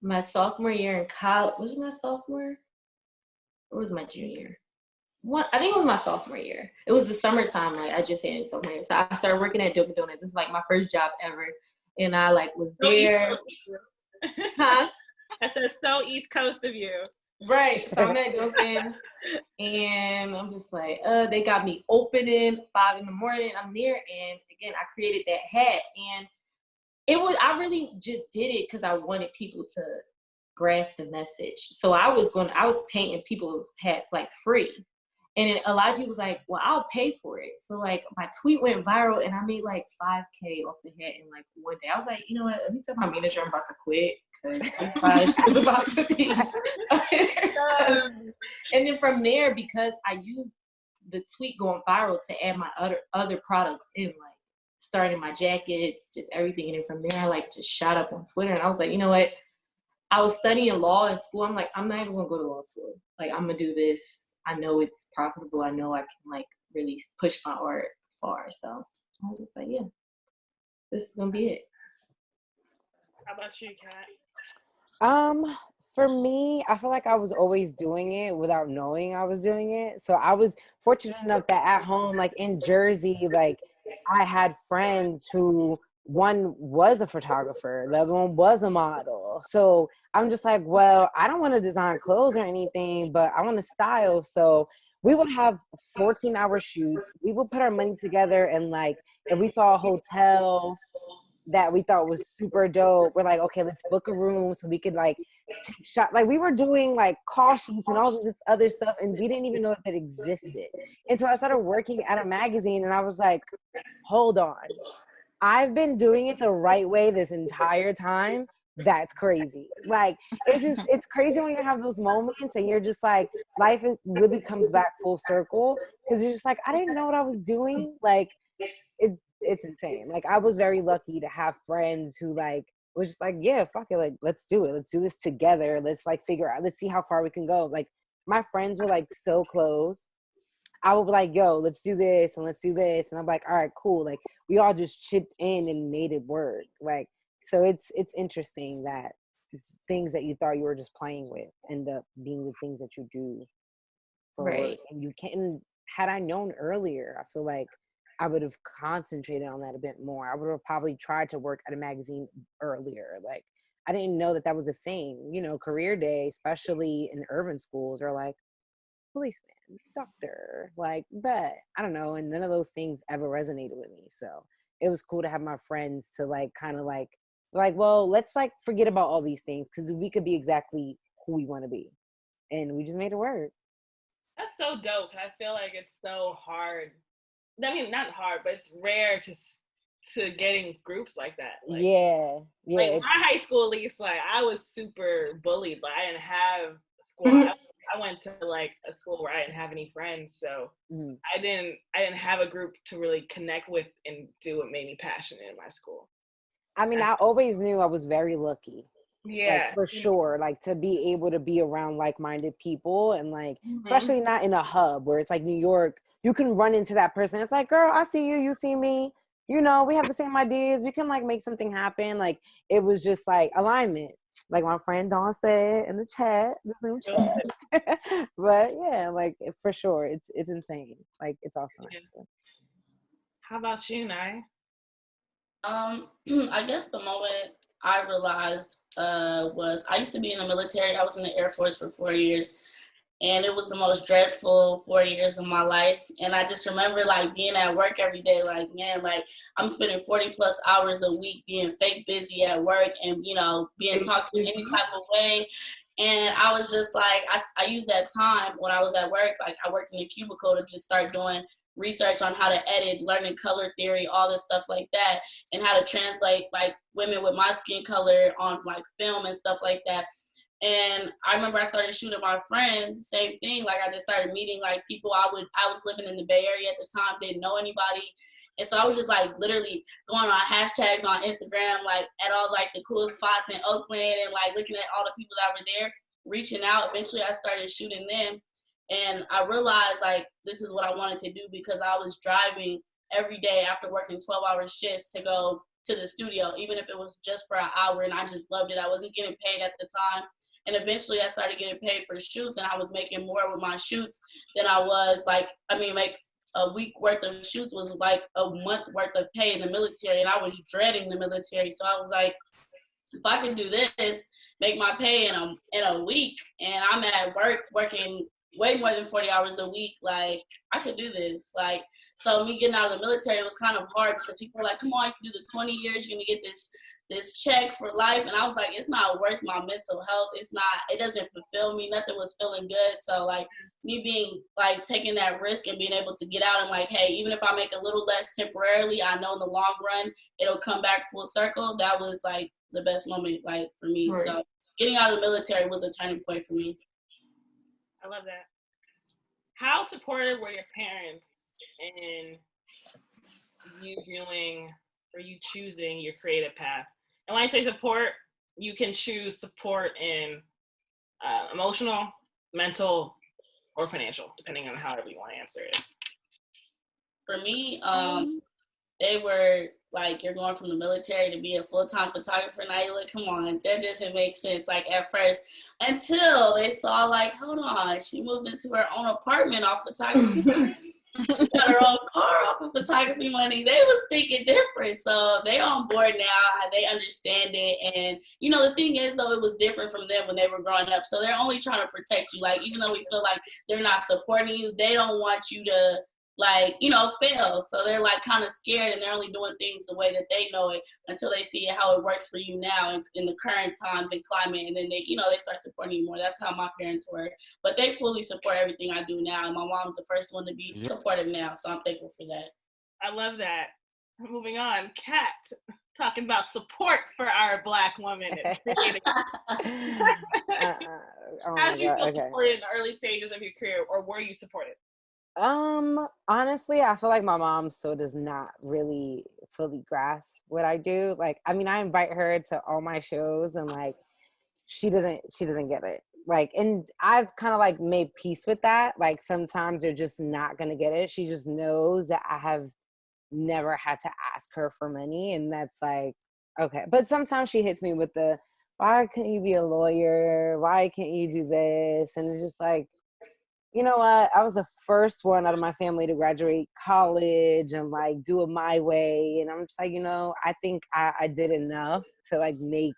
my sophomore year in college, was it my sophomore? Or was my junior? I think it was my sophomore year. It was the summertime. Like I just had sophomore year. So I started working at Dunkin' Donuts. This is like my first job ever. And I like was there. Huh? I said, so East Coast of you. Right. So I'm at Dunkin' and I'm just like, they got me opening 5 a.m. I'm there. And again, I created that hat. And I really just did it because I wanted people to grasp the message. So I was painting people's hats like free. And then a lot of people was like, well, I'll pay for it. So like my tweet went viral and I made like $5K off the hat in like one day. I was like, you know what? Let me tell my manager I'm about to quit because she was about to be. And then from there, because I used the tweet going viral to add my other products in, like starting my jackets, just everything. And then from there, I like just shot up on Twitter. And I was like, you know what? I was studying law in school. I'm like, I'm not even gonna go to law school. Like, I'm gonna do this. I know it's profitable. I know I can like really push my art far. So I was just like, yeah, this is gonna be it. How about you, Kat? For me, I feel like I was always doing it without knowing I was doing it. So I was fortunate enough that at home, like in Jersey, like I had friends who one was a photographer, the other one was a model. So I'm just like, well, I don't want to design clothes or anything, but I want to style. So we would have 14-hour shoots. We would put our money together and like if we saw a hotel that we thought was super dope, we're like, okay, let's book a room so we could like take shot. Like we were doing like call sheets and all this other stuff, and we didn't even know that existed until I started working at a magazine, and I was like, hold on, I've been doing it the right way this entire time. That's crazy. Like it's crazy when you have those moments and you're just like, life really comes back full circle because you're just like, I didn't know what I was doing. Like it's insane. Like I was very lucky to have friends who like was just like, yeah, fuck it, like let's do it, let's do this together, let's like figure out, let's see how far we can go. Like my friends were like so close. I would be like, yo, let's do this and let's do this, and I'm like, all right, cool. Like we all just chipped in and made it work. Like so it's interesting that things that you thought you were just playing with end up being the things that you do for Right. work. And you can, had I known earlier, I feel like I would have concentrated on that a bit more. I would have probably tried to work at a magazine earlier. Like I didn't know that was a thing. You know, career day, especially in urban schools, are like policeman, doctor, like that. I don't know. And none of those things ever resonated with me. So it was cool to have my friends to like kind of like, well, let's like forget about all these things because we could be exactly who we want to be. And we just made it work. That's so dope. I feel like it's so hard. I mean, not hard, but it's rare to get in groups like that. Like, yeah. Like my high school, at least, like I was super bullied, but I didn't have squad. I went to like a school where I didn't have any friends, so I didn't have a group to really connect with and do what made me passionate in my school. I mean, I always knew I was very lucky. Yeah, like, for sure. Like to be able to be around like-minded people and like, especially not in a hub where it's like New York, you can run into that person. It's like, girl, I see you, you see me. You know, we have the same ideas. We can like make something happen. Like it was just like alignment. Like my friend Dawn said in the chat, the Zoom chat. But yeah, like for sure, it's insane. Like it's awesome. Yeah. How about you, Nye? I guess the moment I realized was I used to be in the military. I was in the Air Force for 4 years. And it was the most dreadful 4 years of my life. And I just remember like being at work every day, like, man, like I'm spending 40 plus hours a week being fake busy at work and, you know, being talked to any type of way. And I was just like, I used that time when I was at work, like I worked in a cubicle to just start doing research on how to edit, learning color theory, all this stuff like that, and how to translate like women with my skin color on like film and stuff like that. And I remember I started shooting my friends, same thing. Like I just started meeting like people I was living in the Bay Area at the time, didn't know anybody. And so I was just like literally going on hashtags on Instagram, like at all like the cool spots in Oakland and like looking at all the people that were there, reaching out. Eventually I started shooting them. And I realized like this is what I wanted to do because I was driving every day after working 12-hour shifts to go to the studio, even if it was just for an hour, and I just loved it. I wasn't getting paid at the time. And eventually I started getting paid for shoots, and I was making more with my shoots than I was like a week worth of shoots was like a month worth of pay in the military, and I was dreading the military. So I was like, if I can do this, make my pay in a week, and I'm at work working way more than 40 hours a week, like I could do this. Like, so me getting out of the military was kind of hard because people were like, come on, you can do the 20 years, you're gonna get this check for life. And I was like, it's not worth my mental health. It doesn't fulfill me. Nothing was feeling good. So like me being like taking that risk and being able to get out and like, hey, even if I make a little less temporarily, I know in the long run it'll come back full circle. That was like the best moment like for me. Right. So getting out of the military was a turning point for me. I love that. How supportive were your parents in you doing or you choosing your creative path? And when I say support, you can choose support in emotional, mental, or financial, depending on however you want to answer it. For me, they were like, you're going from the military to be a full-time photographer. Now you're like, come on, that doesn't make sense, like at first, until they saw like, hold on, she moved into her own apartment off photography. She got her own car off of photography money. They was thinking different. So they on board now. They understand it. And, you know, the thing is, though, it was different from them when they were growing up. So they're only trying to protect you. Like, even though we feel like they're not supporting you, they don't want you to, like, you know, fail. So they're like kind of scared, and they're only doing things the way that they know it until they see how it works for you now in the current times and climate. And then they, you know, they start supporting you more. That's how my parents were. But they fully support everything I do now. And my mom's the first one to be supportive now. So I'm thankful for that. I love that. Moving on, Kat, talking about support for our Black women. How did you feel supported in the early stages of your career, or were you supported? Honestly, I feel like my mom still does not really fully grasp what I do. Like, I mean, I invite her to all my shows, and like, she doesn't get it. Like, and I've kind of like made peace with that. Like, sometimes they're just not gonna get it. She just knows that I have never had to ask her for money, and that's like, okay. But sometimes she hits me with the, why can't you be a lawyer? Why can't you do this? And it's just like, you know what? I was the first one out of my family to graduate college and like do it my way. And I'm just like, you know, I think I did enough to like make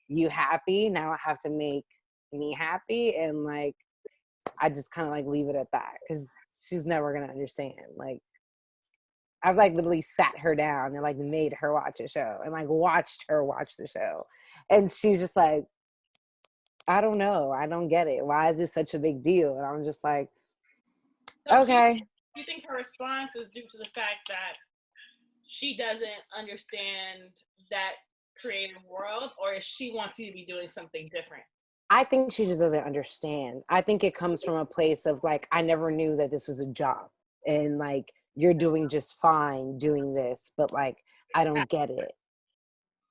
you happy. Now I have to make me happy. And like, I just kind of like leave it at that because she's never going to understand. Like, I've like literally sat her down and like made her watch a show and like watched her watch the show. And she's just like, I don't know. I don't get it. Why is this such a big deal? And I'm just like, okay. Do you think her response is due to the fact that she doesn't understand that creative world, or she wants you to be doing something different? I think she just doesn't understand. I think it comes from a place of like, I never knew that this was a job, and like, you're doing just fine doing this, but like, I don't get it.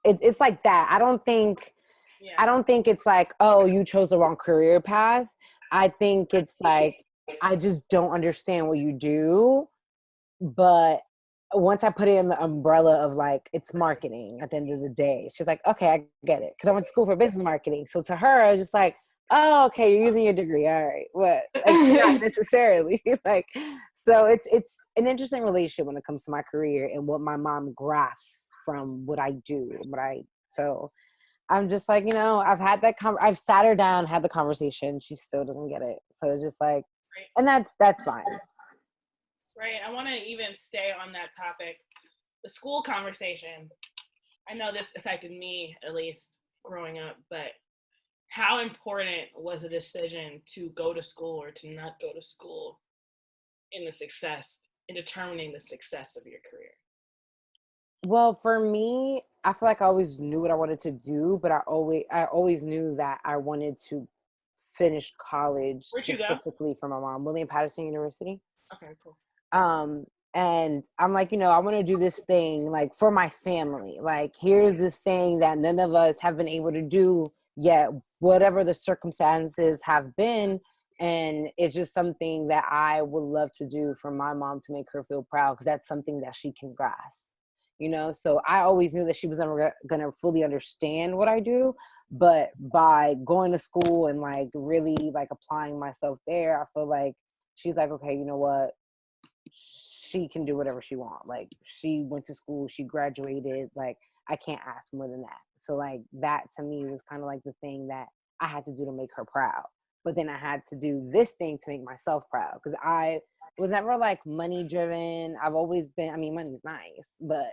It's like that. I don't think it's like, oh, you chose the wrong career path. I think it's like, I just don't understand what you do. But once I put it in the umbrella of like, it's marketing at the end of the day, she's like, okay, I get it. Because I went to school for business marketing. So to her, I was just like, oh, okay, you're using your degree. All right. What? Like, not necessarily. Like, so it's an interesting relationship when it comes to my career and what my mom grasps from what I do. So I'm just like, I've had that I've sat her down, had the conversation. She still doesn't get it. So it's just like, and that's fine. Right. I want to even stay on that topic. The school conversation. I know this affected me, at least growing up, but how important was the decision to go to school or to not go to school in determining the success of your career? Well, for me, I feel like I always knew what I wanted to do, but I always knew that I wanted to finish college. Where'd you go? Specifically for my mom, William Patterson University. Okay, cool. And I'm like, I want to do this thing like for my family. Like, here's this thing that none of us have been able to do yet, whatever the circumstances have been. And it's just something that I would love to do for my mom to make her feel proud, because that's something that she can grasp. So I always knew that she was never going to fully understand what I do, but by going to school and like really like applying myself there, I feel like she's like, okay, you know what? She can do whatever she wants. Like, she went to school, she graduated. Like, I can't ask more than that. So like that to me was kind of like the thing that I had to do to make her proud. But then I had to do this thing to make myself proud, because I was never like money driven. I've always been, money's nice, but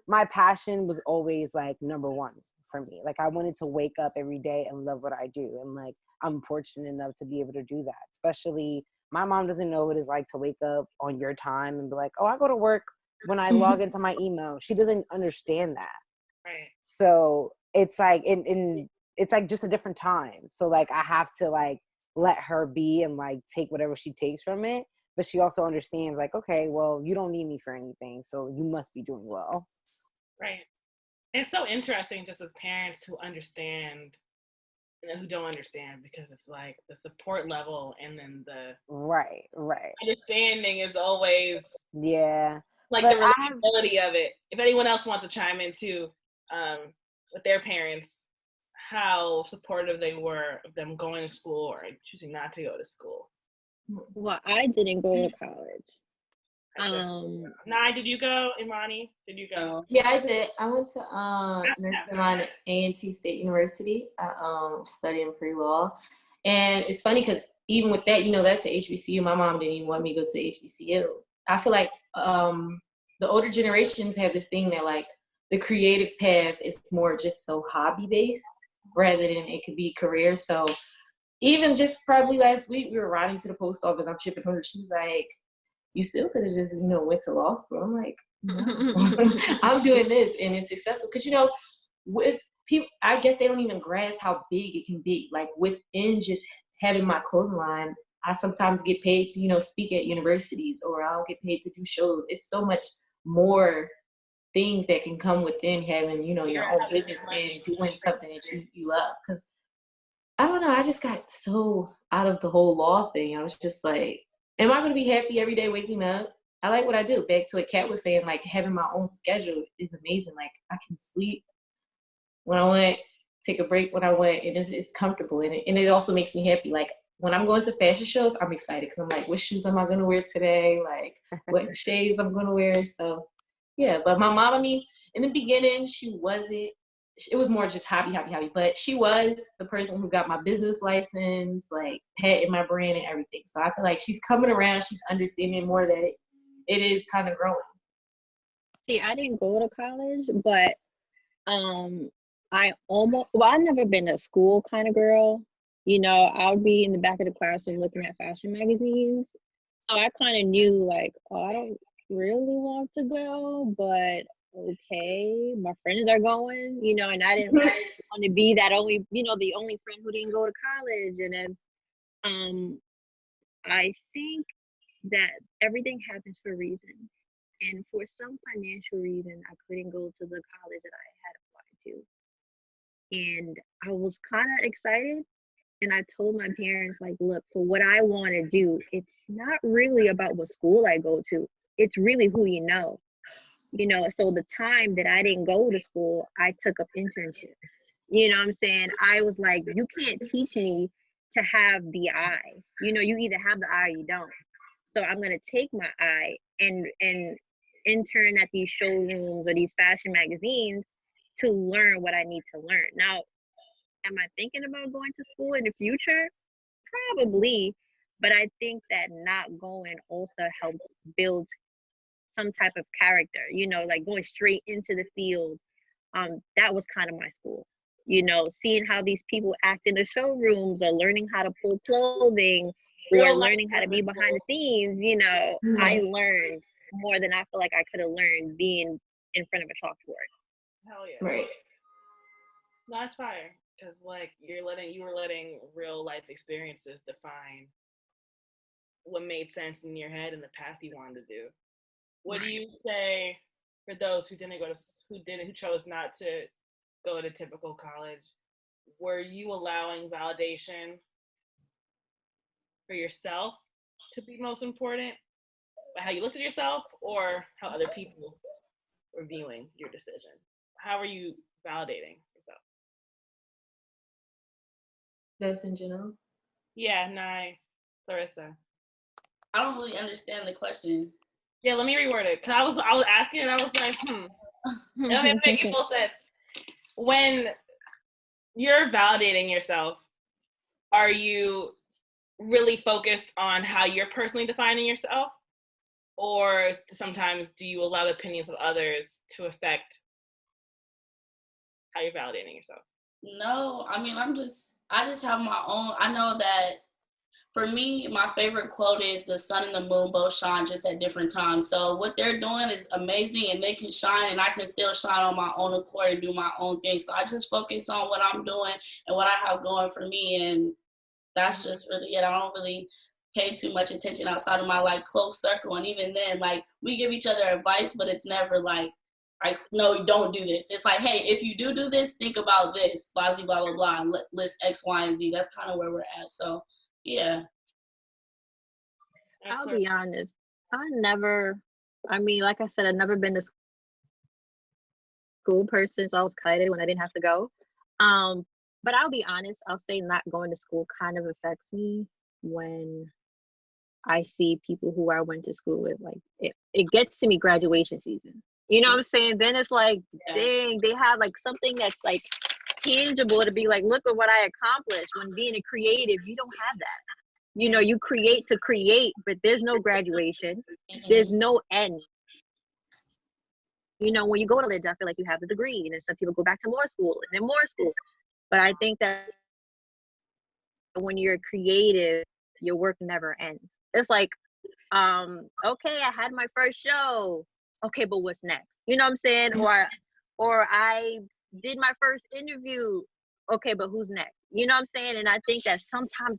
my passion was always like number one for me. Like, I wanted to wake up every day and love what I do. And like, I'm fortunate enough to be able to do that. Especially my mom doesn't know what it's like to wake up on your time and be like, oh, I go to work when I log into my email. She doesn't understand that. Right. So it's like, it's like just a different time. So like, I have to like let her be and like take whatever she takes from it. But she also understands like, okay, well, you don't need me for anything, so you must be doing well. Right. And it's so interesting just with parents who understand and who don't understand, because it's like the support level and then the right understanding is always like but the relatability of it. If anyone else wants to chime in too, with their parents, how supportive they were of them going to school or choosing not to go to school. Well, I didn't go to college. Nye, did you go? Imani, did you go? Yeah, I did. I went to North Carolina A&T State University. I studied pre-law, and it's funny because even with that, that's the HBCU. My mom didn't even want me to go to the HBCU. I feel like the older generations have this thing that like the creative path is more just so hobby based rather than it could be career. So even just probably last week, we were riding to the post office. I'm shipping her. She's like, you still could have just, went to law school. I'm like, no. I'm doing this and it's successful. Because, with people, I guess they don't even grasp how big it can be. Like within just having my clothing line, I sometimes get paid to, speak at universities, or I'll get paid to do shows. It's so much more things that can come within having, your own business and doing something that you love. Because I don't know, I just got so out of the whole law thing. I was just like, am I going to be happy every day waking up? I like what I do. Back to what Kat was saying, like having my own schedule is amazing. Like I can sleep when I want, take a break when I want, and it's comfortable. And it also makes me happy. Like when I'm going to fashion shows, I'm excited because I'm like, what shoes am I going to wear today? Like what shades I'm going to wear. So yeah, but my mom, in the beginning, it was more just hobby. But she was the person who got my business license, like patented my brand and everything. So I feel like she's coming around. She's understanding more that it is kind of growing. See, I didn't go to college, but I've never been a school kind of girl. I'll be in the back of the classroom looking at fashion magazines. So I kind of knew like, oh, I don't really want to go, but okay, my friends are going, and I didn't want to be that only, the only friend who didn't go to college. And then I think that everything happens for a reason. And for some financial reason, I couldn't go to the college that I had applied to. And I was kind of excited. And I told my parents, like, look, for what I want to do, it's not really about what school I go to. It's really who you know. So the time that I didn't go to school, I took up internships. You know what I'm saying? I was like, you can't teach me to have the eye. You either have the eye or you don't. So I'm going to take my eye and intern at these showrooms or these fashion magazines to learn what I need to learn. Now, am I thinking about going to school in the future? Probably, but I think that not going also helps build some type of character, you know, like going straight into the field. That was kind of my school, you know, seeing how these people act in the showrooms or learning how to pull clothing or learning how to be behind the scenes, you know, I learned more than I feel like I could have learned being in front of a chalkboard. Hell yeah. Right. No, that's fire. Because like you were letting real life experiences define what made sense in your head and the path you wanted to do. What do you say for those who chose not to go to typical college? Were you allowing validation for yourself to be most important, by how you looked at yourself, or how other people were viewing your decision? How are you validating yourself? That's in general. Yeah, Nye, Clarissa. I don't really understand the question. Yeah, let me reword it. Cause I was asking and I was like, It make full sense. When you're validating yourself, are you really focused on how you're personally defining yourself? Or sometimes do you allow the opinions of others to affect how you're validating yourself? No, I mean, I just have my own. I know that for me, my favorite quote is the sun and the moon both shine just at different times. So what they're doing is amazing and they can shine and I can still shine on my own accord and do my own thing. So I just focus on what I'm doing and what I have going for me. And that's just really it. I don't really pay too much attention outside of my like close circle. And even then, like we give each other advice, but it's never like, no, don't do this. It's like, hey, if you do this, think about this, blah, blah, blah, blah, and list X, Y, and Z. That's kind of where we're at. So, yeah. I'll be honest. I mean, like I said, I've never been a school person, so I was excited when I didn't have to go. But I'll be honest, I'll say not going to school kind of affects me when I see people who I went to school with. Like, it gets to me graduation season. You know what I'm saying? Then it's like, dang, they have like something that's like tangible to be like, look at what I accomplished. When being a creative, you don't have that. You know, you create to create, but there's no graduation. There's no end. You know, when you go to college, I feel like you have the degree, and then some people go back to more school and then more school. But I think that when you're creative, your work never ends. It's like, okay, I had my first show. Okay, but what's next? You know what I'm saying? Or I did my first interview. Okay, but who's next? You know what I'm saying? And I think that sometimes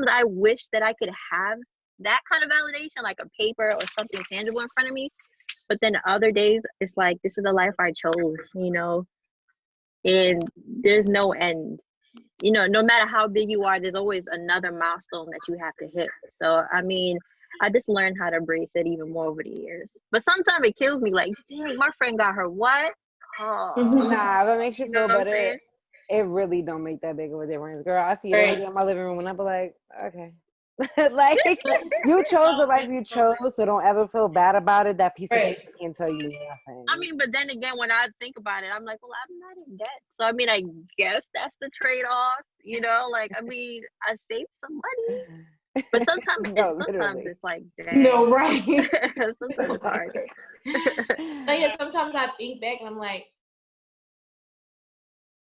I wish that I could have that kind of validation, like a paper or something tangible in front of me. But then the other days, it's like, this is the life I chose, you know, and there's no end. You know, no matter how big you are, there's always another milestone that you have to hit. So, I mean, I just learned how to embrace it even more over the years. But sometimes it kills me, like, dang, my friend got her what? Oh. Nah, if it makes you feel better, saying? it really don't make that big of a difference. Girl, I see it every day in my living room and I be like, okay. Like, you chose the life you chose, so don't ever feel bad about it. That piece of paper can't tell you nothing. I mean, but then again, when I think about it, I'm like, well, I'm not in debt. So, I mean, I guess that's the trade-off, you know? Like, I mean, I saved some money. But sometimes, sometimes it's like, dang. No, right. Sometimes it's hard. But yeah, sometimes I think back and I'm like,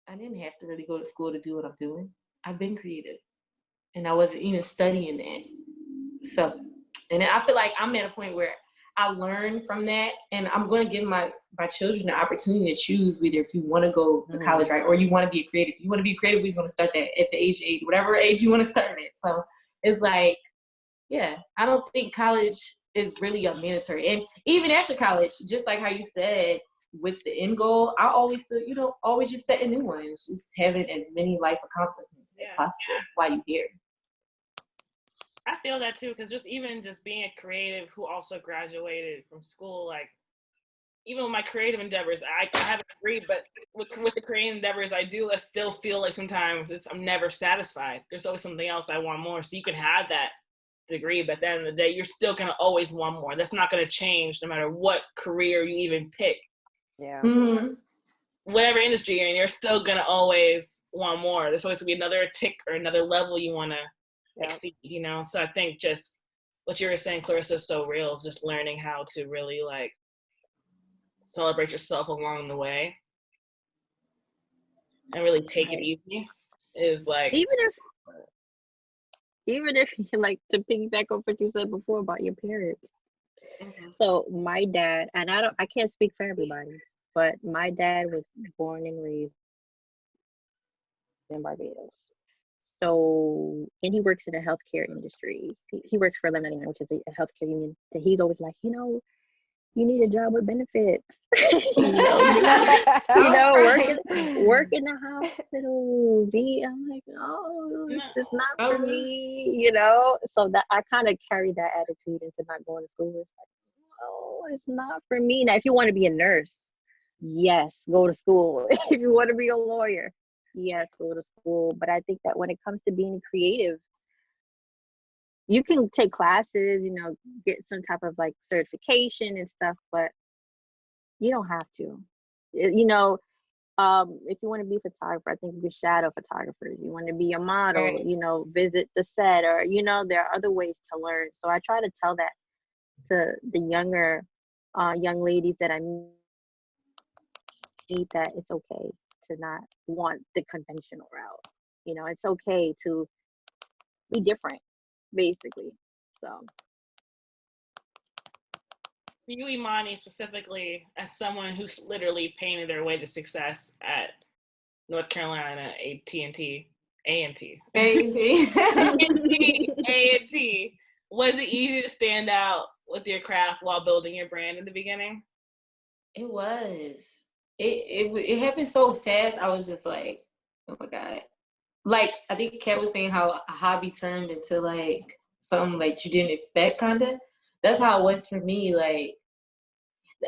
I didn't have to really go to school to do what I'm doing. I've been creative. And I wasn't even studying that. So, and I feel like I'm at a point where I learn from that, and I'm going to give my children the opportunity to choose whether if you want to go to college, right, or you want to be a creative. If you want to be a creative, we're going to start that at the age of 8, whatever age you want to start at. So it's like, yeah, I don't think college is really a mandatory. And even after college, just like how you said, what's the end goal? I always still, always just setting new ones, just having as many life accomplishments as possible while you're here. I feel that too, because just being a creative who also graduated from school, like even with my creative endeavors, I have a degree, but with the creative endeavors I do, I still feel like sometimes I'm never satisfied. There's always something else I want more. So you can have that degree, but at the end of the day, you're still gonna always want more. That's not gonna change no matter what career you even pick. Yeah. Mm-hmm. whatever industry you're in, you're still gonna always want more. There's always gonna be another tick or another level you wanna exceed, you know? So I think just what you were saying, Clarissa, is so real, is just learning how to really like celebrate yourself along the way and really take it easy is like, even if you like, to piggyback off what you said before about your parents. So my dad, and I can't speak for everybody, but my dad was born and raised in Barbados. So, and he works in the healthcare industry. He works for 1199, which is a healthcare union. So he's always like, you know, you need a job with benefits. Work in the hospital. I'm like, oh, it's not for me, you know. So that I kind of carry that attitude into not going to school. It's like, oh, it's not for me. Now, if you want to be a nurse, yes, go to school. If you want to be a lawyer, yes, go to school. But I think that when it comes to being creative, you can take classes, you know, get some type of like certification and stuff, but you don't have to. You know, if you want to be a photographer, I think you can shadow photographers. You want to be a model, you know, visit the set, or, you know, there are other ways to learn. So I try to tell that to the younger young ladies that I meet, that it's okay to not want the conventional route. You know, it's okay to be different, basically. So for you, Imani, specifically, as someone who's literally painted their way to success at North Carolina A&T, was it easy to stand out with your craft while building your brand in the beginning? It was. It happened so fast. I was just like, oh my God. Like, I think Kat was saying how a hobby turned into like something like you didn't expect, kind of. That's how it was for me. Like,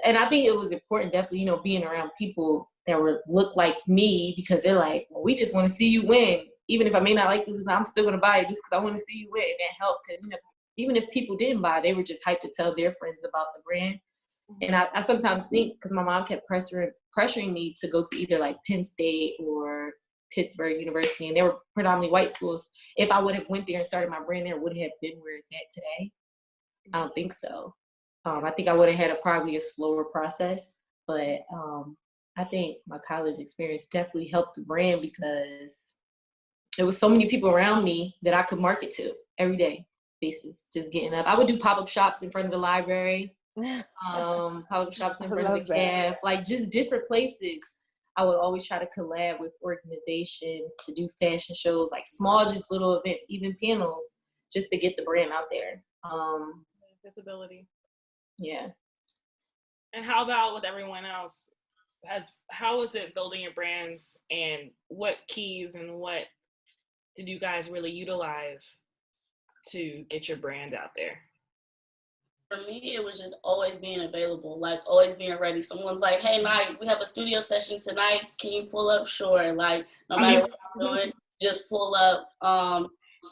and I think it was important, definitely, you know, being around people that look like me, because they're like, well, we just want to see you win. Even if I may not like this, I'm still going to buy it just because I want to see you win. And that helped, because, you know, even if people didn't buy, they were just hyped to tell their friends about the brand. And I sometimes think, because my mom kept pressuring me to go to either like Penn State or Pittsburgh University, and they were predominantly white schools. If I would have went there and started my brand there, would it have been where it's at today? I don't think so. I think I would have had probably a slower process, but I think my college experience definitely helped the brand, because there was so many people around me that I could market to every day basis, just getting up. I would do pop-up shops in front of the library, pop-up shops in front of the CAF, like just different places. I would always try to collab with organizations to do fashion shows, like small, just little events, even panels, just to get the brand out there. Visibility. Yeah. And how about with everyone else? How was it building your brands, and what keys and what did you guys really utilize to get your brand out there? For me, it was just always being available, like always being ready. Someone's like, hey, Night, we have a studio session tonight. Can you pull up? Sure. Like, no matter what I'm doing, just pull up.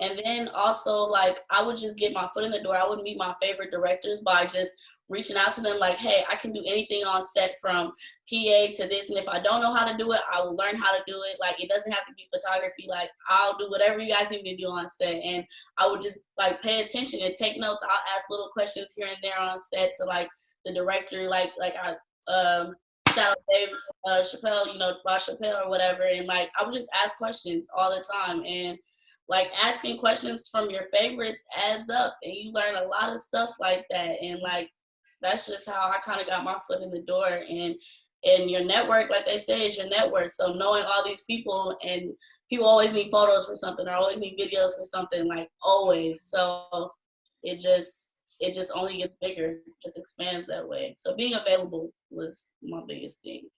And then also, like, I would just get my foot in the door. I would meet my favorite directors by just reaching out to them like, hey, I can do anything on set from PA to this. And if I don't know how to do it, I will learn how to do it. Like, it doesn't have to be photography. Like, I'll do whatever you guys need me to do on set. And I would just, like, pay attention and take notes. I'll ask little questions here and there on set to, like, the director. Like I shout out Dave Chappelle, you know, Bob Chappelle or whatever. And, like, I would just ask questions all the time. And, like, asking questions from your favorites adds up, and you learn a lot of stuff like that. And, like, that's just how I kind of got my foot in the door. And your network, like they say, is your network. So knowing all these people, and people always need photos for something, or always need videos for something, like always. So it just only gets bigger, just expands that way. So being available was my biggest thing.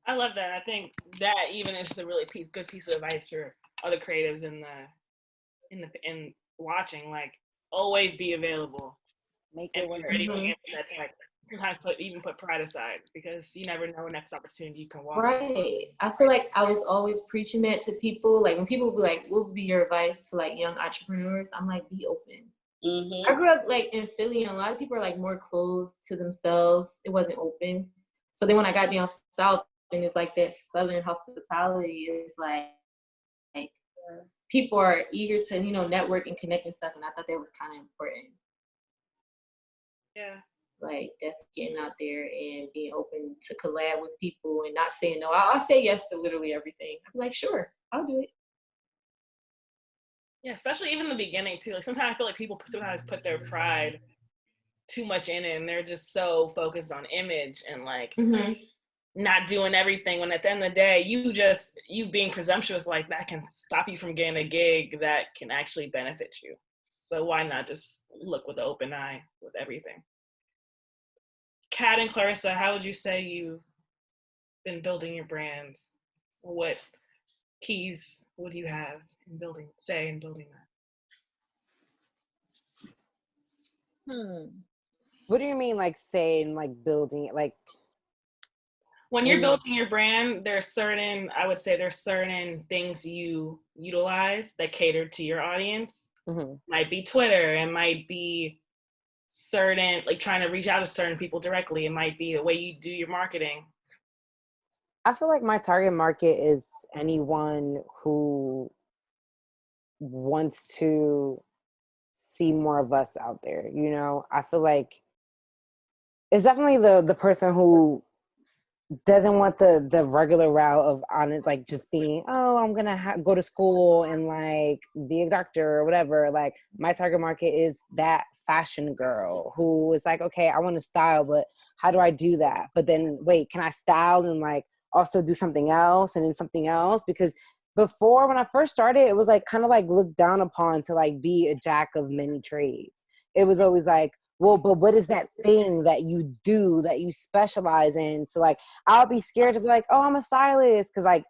I love that. I think that even is a really good piece of advice for other creatives in watching. Like, always be available. Make it work. Ready. That's like sometimes put pride aside, because you never know next opportunity you can walk. Right. I feel like I was always preaching that to people. Like, when people would be like, what would be your advice to like young entrepreneurs? I'm like, be open. I grew up like in Philly, and a lot of people are like more closed to themselves. It wasn't open. So then when I got down south, and it's like that Southern hospitality is like people are eager to, you know, network and connect and stuff. And I thought that was kind of important. Yeah. Like that's getting out there and being open to collab with people and not saying no. I'll say yes to literally everything. I'm like, sure, I'll do it. Yeah, especially even in the beginning too. Like sometimes I feel like people sometimes put their pride too much in it, and they're just so focused on image and like not doing everything. When at the end of the day, you being presumptuous like that can stop you from getting a gig that can actually benefit you. So why not just look with an open eye with everything? Kat and Clarissa, how would you say you've been building your brands? What keys would you have in building that? What do you mean, like saying, like building it? Like when you're building your brand, there's certain things you utilize that cater to your audience. Might be Twitter, it might be certain, like trying to reach out to certain people directly. It might be the way you do your marketing. I feel like my target market is anyone who wants to see more of us out there. You know, I feel like it's definitely the person who doesn't want the regular route of on it, like just being, oh, I'm gonna go to school and like be a doctor or whatever. Like my target market is that fashion girl who is like, okay, I want to style, but how do I do that? But then wait, can I style and like also do something else and then something else? Because before, when I first started, it was like kind of like looked down upon to like be a jack of many trades. It was always like, well, but what is that thing that you do that you specialize in? So like, I'll be scared to be like, oh, I'm a stylist because like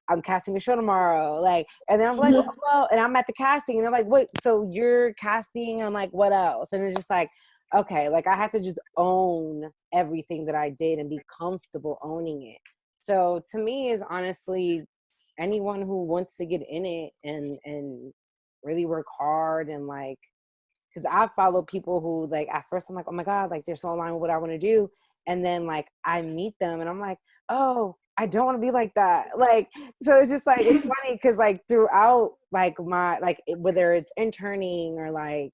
I'm casting a show tomorrow. Like, and then I'm like, well, and I'm at the casting, and they're like, wait, so you're casting on like what else? And it's just like, okay, like I had to just own everything that I did and be comfortable owning it. So to me, is honestly anyone who wants to get in it and really work hard and like. Because I follow people who like at first I'm like, oh my God, like they're so aligned with what I want to do. And then like I meet them and I'm like, oh, I don't want to be like that. Like, so it's just like, it's funny because like throughout like my, like whether it's interning or like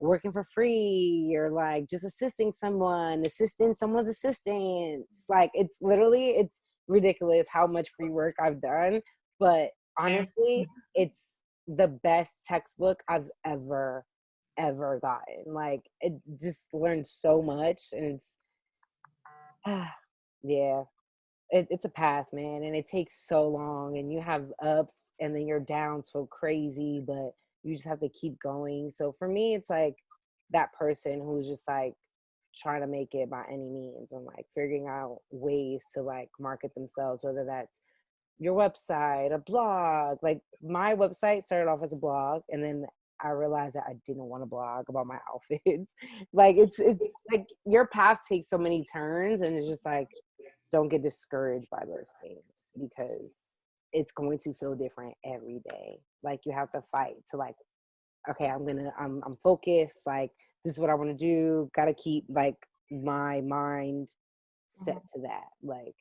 working for free or like just assisting someone's assistants, like it's ridiculous how much free work I've done. But honestly, it's the best textbook I've ever gotten. Like it just learned so much, and it's yeah, it's a path, man, and it takes so long, and you have ups and then you're down so crazy, but you just have to keep going. So for me, it's like that person who's just like trying to make it by any means and like figuring out ways to like market themselves, whether that's your website, a blog. Like my website started off as a blog, and then I realized that I didn't want to blog about my outfits. Like it's like your path takes so many turns, and it's just like, don't get discouraged by those things because it's going to feel different every day. Like you have to fight to like, okay, I'm focused. Like this is what I want to do. Got to keep like my mind set to that. Like,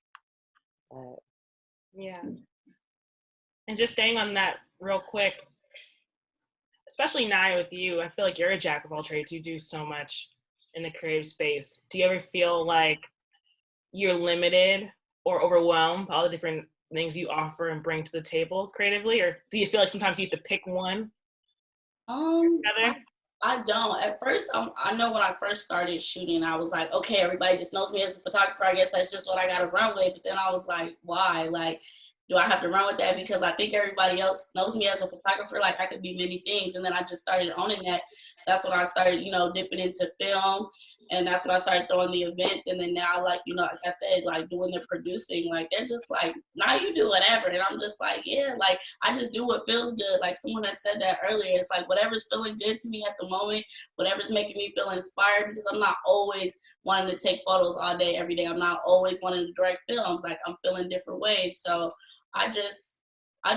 yeah. And just staying on that real quick, especially now with you, I feel like you're a jack of all trades. You do so much in the creative space. Do you ever feel like you're limited or overwhelmed by all the different things you offer and bring to the table creatively? Or do you feel like sometimes you have to pick one? I don't. At first, I know when I first started shooting, I was like, okay, everybody just knows me as a photographer. I guess that's just what I got to run with. But then I was like, why? Like, do I have to run with that because I think everybody else knows me as a photographer? Like I could be many things. And then I just started owning that. That's when I started, dipping into film. And that's when I started throwing the events. And then now, like, like I said, like doing the producing, like they're just like, nah, you do whatever. And I'm just like, yeah, like I just do what feels good. Like someone that said that earlier, it's like whatever's feeling good to me at the moment, whatever's making me feel inspired, because I'm not always wanting to take photos all day, every day. I'm not always wanting to direct films. Like I'm feeling different ways. So I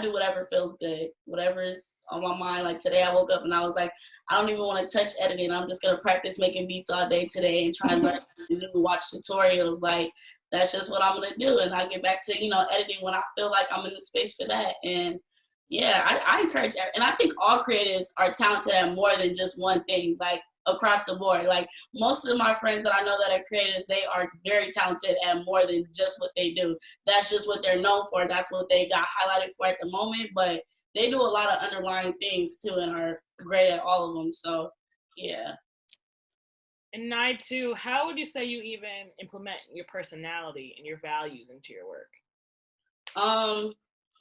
do whatever feels good, whatever is on my mind. Like today I woke up and I was like, I don't even want to touch editing. I'm just going to practice making beats all day today and try and learn to watch tutorials. Like that's just what I'm gonna do. And I get back to, you know, editing when I feel like I'm in the space for that. And yeah, I encourage, and I think all creatives are talented at more than just one thing, like across the board. Like most of my friends that I know that are creatives, they are very talented at more than just what they do. That's just what they're known for. That's what they got highlighted for at the moment. But they do a lot of underlying things too and are great at all of them. So yeah. And Nye too, how would you say you even implement your personality and your values into your work?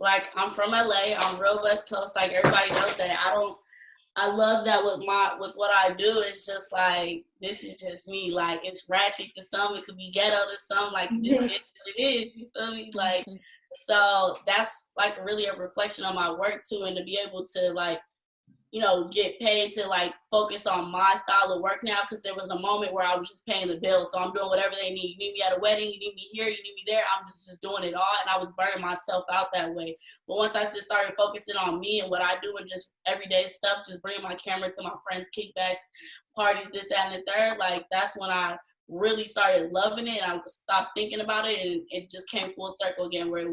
Like I'm from LA, I'm real West Coast, like everybody knows that. I love that with what I do. It's just like, this is just me. Like it's ratchet to some, it could be ghetto to some, like it just is what it is, you feel me? Like, so that's like really a reflection of my work too, and to be able to like, you know, get paid to like focus on my style of work now, because there was a moment where I was just paying the bills. So I'm doing whatever they need. You need me at a wedding, you need me here, you need me there. I'm just doing it all, and I was burning myself out that way. But once I just started focusing on me and what I do and just everyday stuff, just bringing my camera to my friends' kickbacks, parties, this, that, and the third, like that's when I really started loving it. I stopped thinking about it, and it just came full circle again, where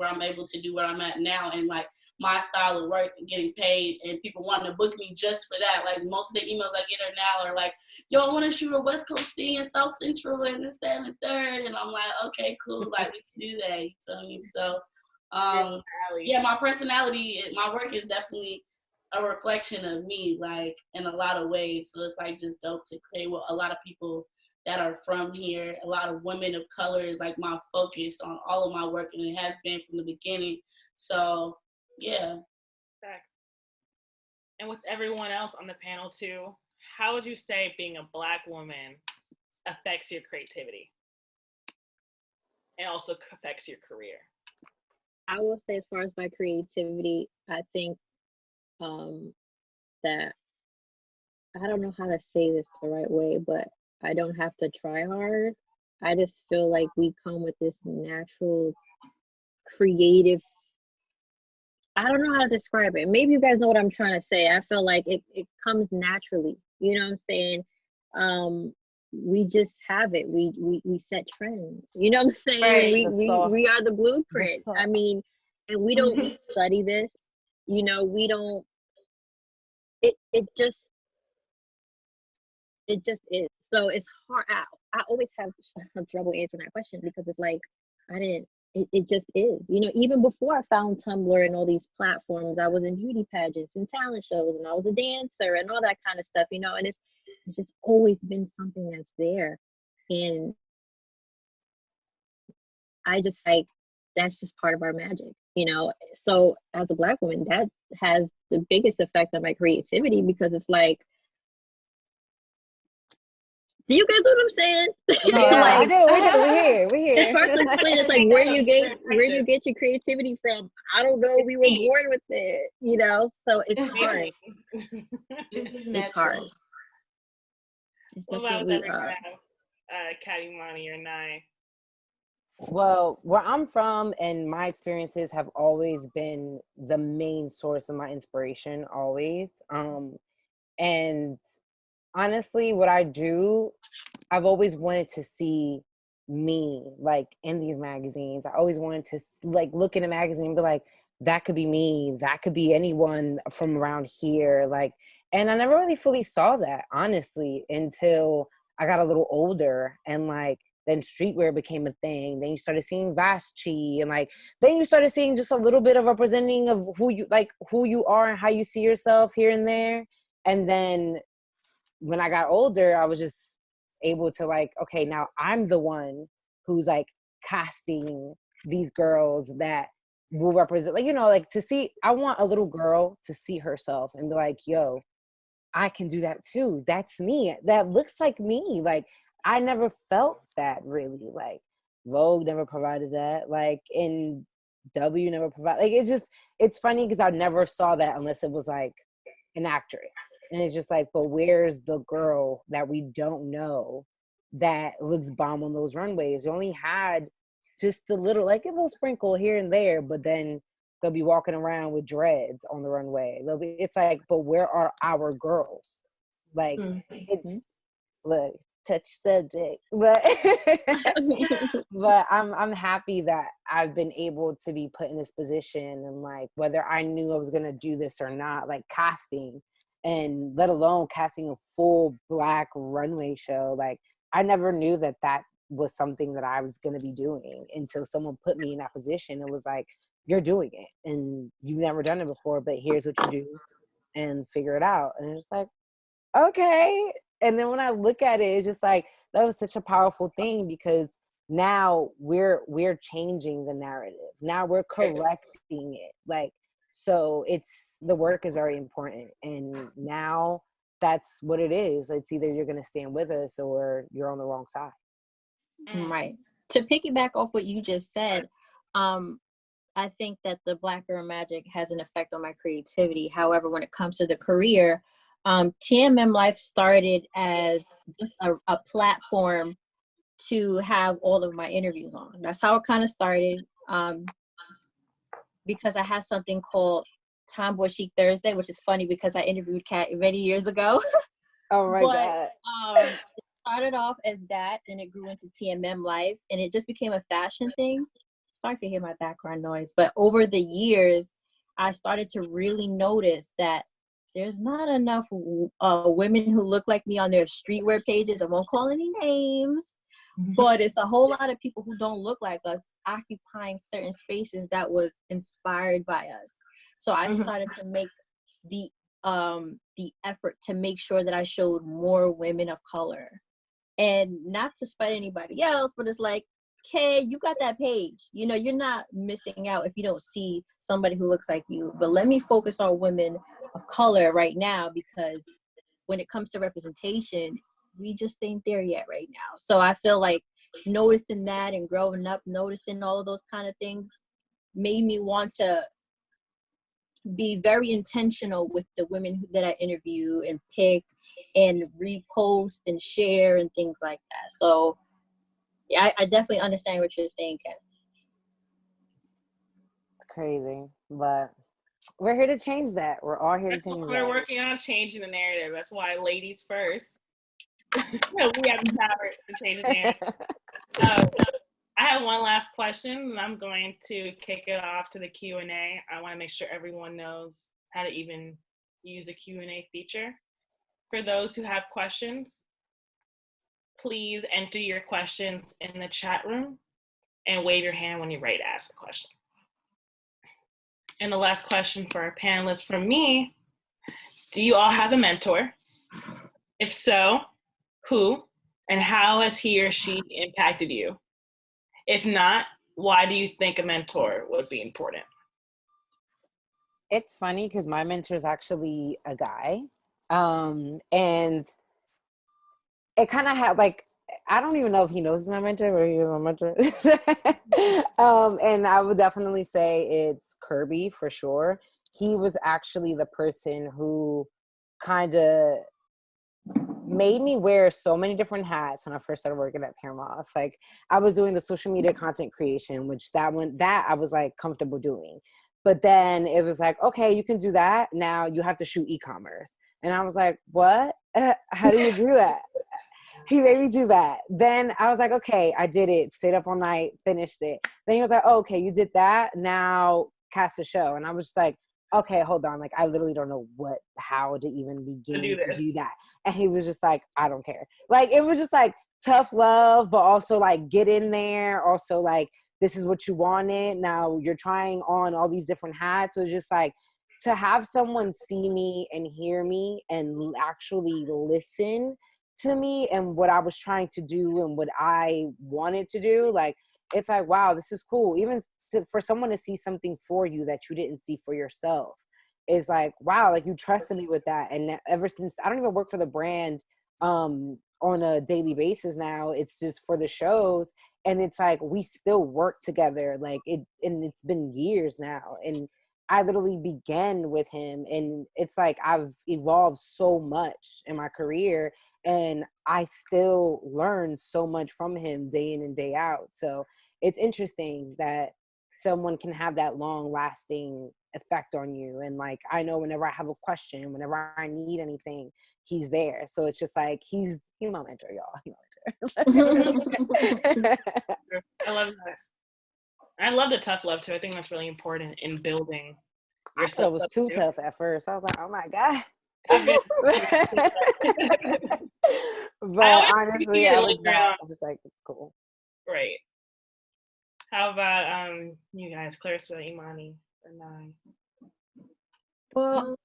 I'm able to do where I'm at now, and like my style of work and getting paid, and people wanting to book me just for that. Like most of the emails I get now are like, yo, I want to shoot a West Coast thing in South Central and this, that, and the third. And I'm like, okay, cool. Like we can do that. You feel me? So, yeah, my personality, my work is definitely a reflection of me, like in a lot of ways. So it's like just dope to create with a lot of people that are from here. A lot of women of color is like my focus on all of my work, and it has been from the beginning. So yeah. Thanks. And with everyone else on the panel too, how would you say being a Black woman affects your creativity and also affects your career? I will say, as far as my creativity, I think that, I don't know how to say this the right way, but I don't have to try hard. I just feel like we come with this natural creative, I don't know how to describe it. Maybe you guys know what I'm trying to say. I feel like it comes naturally. You know what I'm saying? We just have it. We set trends. You know what I'm saying? Right. We are the blueprint. I mean, and we don't study this. You know, we don't. It just is. So it's hard. I always have trouble answering that question, because it's like it just is. You know, even before I found Tumblr and all these platforms, I was in beauty pageants and talent shows, and I was a dancer and all that kind of stuff, you know, and it's just always been something that's there. And I just like, that's just part of our magic, you know. So as a Black woman, that has the biggest effect on my creativity, because it's like, do you guys know what I'm saying? Yeah, Like, I do. We're here. it's hard to explain. It's like, where do you get your creativity from? I don't know. We were born with it, you know. So it's hard. This is It's natural. hard. It's What about definitely Caddy, Monty, or Nye? Well, where I'm from and my experiences have always been the main source of my inspiration, always. And honestly, what I do, I've always wanted to see me like in these magazines. I always wanted to like look in a magazine and be like, that could be me, that could be anyone from around here. Like, and I never really fully saw that, honestly, until I got a little older, and like then streetwear became a thing. Then you started seeing Vaschi, and like then you started seeing just a little bit of representing of who you are and how you see yourself here and there. And then when I got older, I was just able to like, okay, now I'm the one who's like casting these girls that will represent, like, you know, like to see, I want a little girl to see herself and be like, yo, I can do that too. That's me. That looks like me. Like, I never felt that really. Like, Vogue never provided that. Like, in W never provided. Like, it's funny because I never saw that unless it was like an actress. And it's just like, but where's the girl that we don't know that looks bomb on those runways? We only had just a little, like a little sprinkle here and there, but then they'll be walking around with dreads on the runway. It's like, but where are our girls? Like, it's, look, touch subject, but but I'm happy that I've been able to be put in this position, and like whether I knew I was gonna do this or not, like casting, and let alone casting a full Black runway show, like I never knew that that was something that I was gonna be doing until someone put me in that position. It was like, you're doing it and you've never done it before, but here's what you do and figure it out. And it's like, okay. And then when I look at it, it's just like, that was such a powerful thing, because now we're changing the narrative. Now we're correcting it. Like, so it's, the work is very important. And now that's what it is. It's either you're going to stand with us or you're on the wrong side. Right. To piggyback off what you just said, I think that the Black Girl Magic has an effect on my creativity. However, when it comes to the career, TMM Life started as just a platform to have all of my interviews on. That's how it kind of started, because I had something called Tomboy Chic Thursday, which is funny because I interviewed Kat many years ago. Oh my God. It started off as that, and it grew into TMM Life, and it just became a fashion thing. Sorry if you hear my background noise, but over the years, I started to really notice that there's not enough women who look like me on their streetwear pages. I won't call any names, but it's a whole lot of people who don't look like us occupying certain spaces that was inspired by us. So I started to make the effort to make sure that I showed more women of color, and not to spite anybody else, but it's like, okay, you got that page. You know, you're not missing out if you don't see somebody who looks like you. But let me focus on women of color right now, because when it comes to representation, we just ain't there yet right now. So I feel like noticing that and growing up, noticing all of those kind of things made me want to be very intentional with the women that I interview and pick and repost and share and things like that. So I definitely understand what you're saying, Ken. It's crazy, but we're here to change that. We're all here to change that. We're working on changing the narrative. That's why ladies first. We have the power to change the narrative. I have one last question, and I'm going to kick it off to the Q&A. I want to make sure everyone knows how to even use a Q&A feature. For those who have questions, please enter your questions in the chat room and wave your hand when you're ready to ask the question. And the last question for our panelists from me, do you all have a mentor? If so, who and how has he or she impacted you? If not, why do you think a mentor would be important? It's funny because my mentor is actually a guy. And it kind of had like, I don't even know if he knows he's my mentor or he's my mentor. And I would definitely say it's Kirby for sure. He was actually the person who kind of made me wear so many different hats when I first started working at Paramount. It's like I was doing the social media content creation, which that I was like comfortable doing. But then it was like, okay, you can do that. Now you have to shoot e-commerce. And I was like, what? How do you do that? He made me do that. Then I was like, okay, I did it. Stayed up all night, finished it. Then he was like, oh, okay, you did that. Now cast a show. And I was just like, okay, hold on. Like, I literally don't know how to even begin to do that. And he was just like, I don't care. Like, it was just like tough love, but also like get in there. Also like, this is what you wanted. Now you're trying on all these different hats. So it's just like to have someone see me and hear me and actually listen to me and what I was trying to do and what I wanted to do. Like, it's like, wow, this is cool. Even for someone to see something for you that you didn't see for yourself is like, wow, like you trusted me with that. And ever since, I don't even work for the brand on a daily basis now. It's just for the shows. And it's like, we still work together. Like and it's been years now. And I literally began with him. And it's like, I've evolved so much in my career and I still learn so much from him day in and day out. So it's interesting that someone can have that long lasting effect on you. And like, I know whenever I have a question, whenever I need anything, he's there. So it's just like, he's my mentor, y'all. He's my mentor. I love that. I love the tough love too. I think that's really important in building I thought it was too tough at first. I was like, oh my God. But honestly, I was like, it's cool. Right. How about you guys, Clarissa, Imani, or Nine? Well,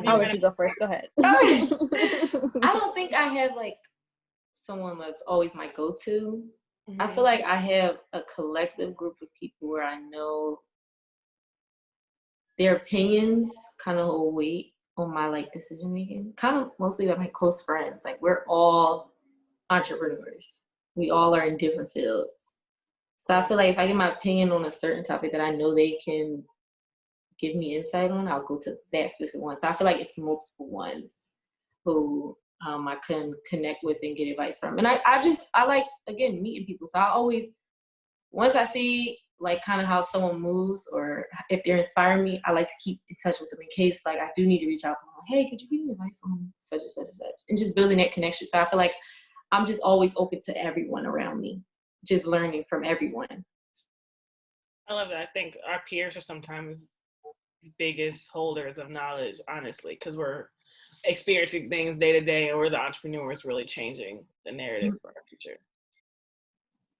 I'll let you go first. Go ahead. I don't think I have like someone that's always my go-to. I feel like I have a collective group of people where I know their opinions kind of hold weight on my like decision making. Kind of mostly like my close friends. Like we're all entrepreneurs. We all are in different fields. So I feel like if I get my opinion on a certain topic that I know they can give me insight on, I'll go to that specific one. So I feel like it's multiple ones who I can connect with and get advice from. And I like, again, meeting people. So I always, once I see like kind of how someone moves or if they're inspiring me, I like to keep in touch with them in case like I do need to reach out. Hey, could you give me advice on such and such and such? And just building that connection. So I feel like I'm just always open to everyone around me, just learning from everyone. I love that. I think our peers are sometimes the biggest holders of knowledge, honestly, because we're experiencing things day to day, and we're the entrepreneurs really changing the narrative for our future.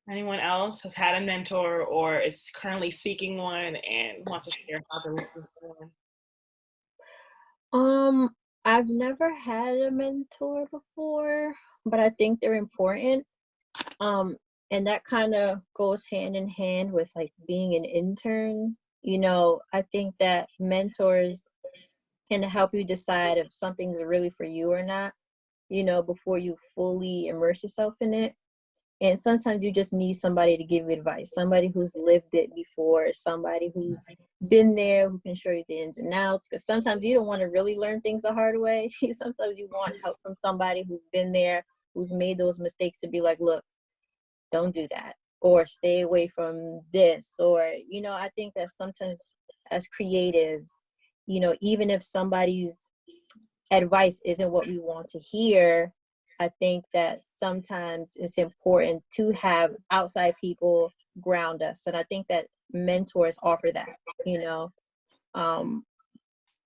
Anyone else has had a mentor or is currently seeking one and wants to share how they're looking for one? I've never had a mentor before, but I think they're important. And that kind of goes hand in hand with like being an intern. You know, I think that mentors can help you decide if something's really for you or not, you know, before you fully immerse yourself in it. And sometimes you just need somebody to give you advice, somebody who's lived it before, somebody who's been there, who can show you the ins and outs. Because sometimes you don't want to really learn things the hard way. Sometimes you want help from somebody who's been there, who's made those mistakes, to be like, look, don't do that, or stay away from this. Or, you know, I think that sometimes as creatives, you know, even if somebody's advice isn't what we want to hear, I think that sometimes it's important to have outside people ground us. And I think that mentors offer that, you know.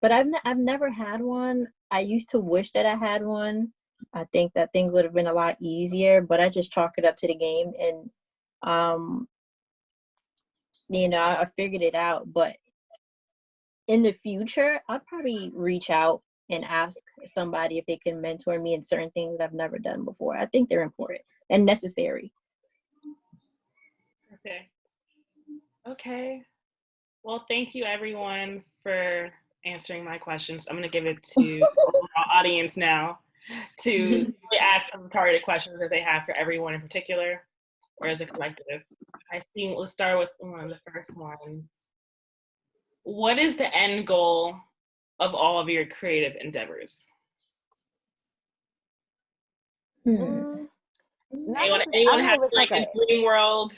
But I've never had one. I used to wish that I had one. I think that things would have been a lot easier, but I just chalk it up to the game. And, you know, I figured it out. But in the future, I'll probably reach out and ask somebody if they can mentor me in certain things that I've never done before. I think they're important and necessary. Okay. Well, thank you everyone for answering my questions. I'm going to give it to our audience now to ask some targeted questions that they have for everyone in particular or as a collective. I think we'll start with one of the first ones. What is the end goal of all of your creative endeavors? Anyone have like a dream world,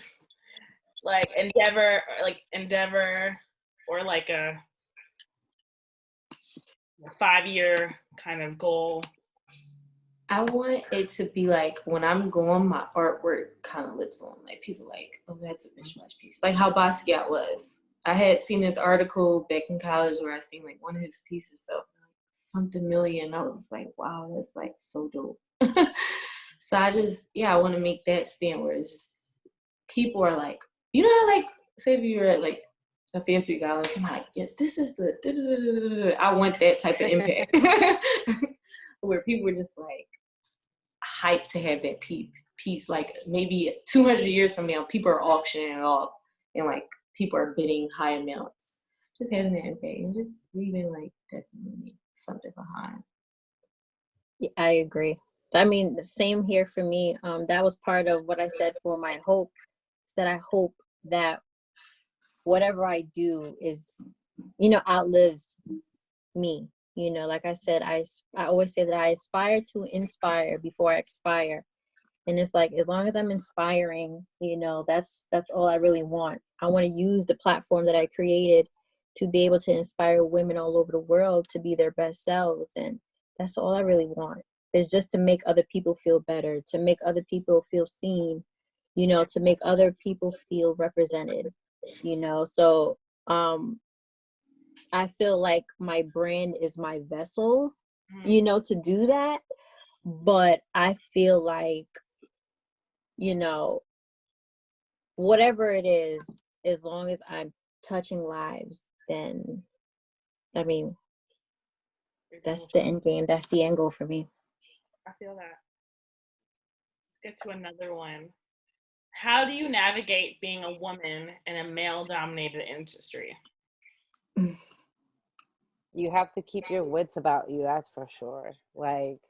like endeavor, or like a 5-year kind of goal? I want it to be like when I'm going, my artwork kind of lives on. Like people like, oh, that's a mishmash piece. Like how Basquiat was. I had seen this article back in college where I seen like one of his pieces sell for like something million. I was just like, wow, that's like so dope. So I want to make that stand where it's just people are like, you know how like say if you were at like a fancy gala, I'm like, yeah, this is the I want that type of impact. Where people are just like hyped to have that piece. Like maybe 200 years from now, people are auctioning it off and like people are bidding high amounts. Just having that impact and just leaving like definitely something behind. Yeah, I agree. I mean, the same here for me. That was part of what I said for my hope, is that I hope that whatever I do is, you know, outlives me. You know, like I said, I always say that I aspire to inspire before I expire. And it's like, as long as I'm inspiring, you know, that's all I really want. I want to use the platform that I created to be able to inspire women all over the world to be their best selves. And that's all I really want, is just to make other people feel better, to make other people feel seen, you know, to make other people feel represented, you know. So I feel like my brand is my vessel, you know, to do that. But I feel like, you know, whatever it is, as long as I'm touching lives, then, I mean, that's the end game. That's the end goal for me. I feel that. Let's get to another one. How do you navigate being a woman in a male-dominated industry? You have to keep your wits about you, that's for sure. Like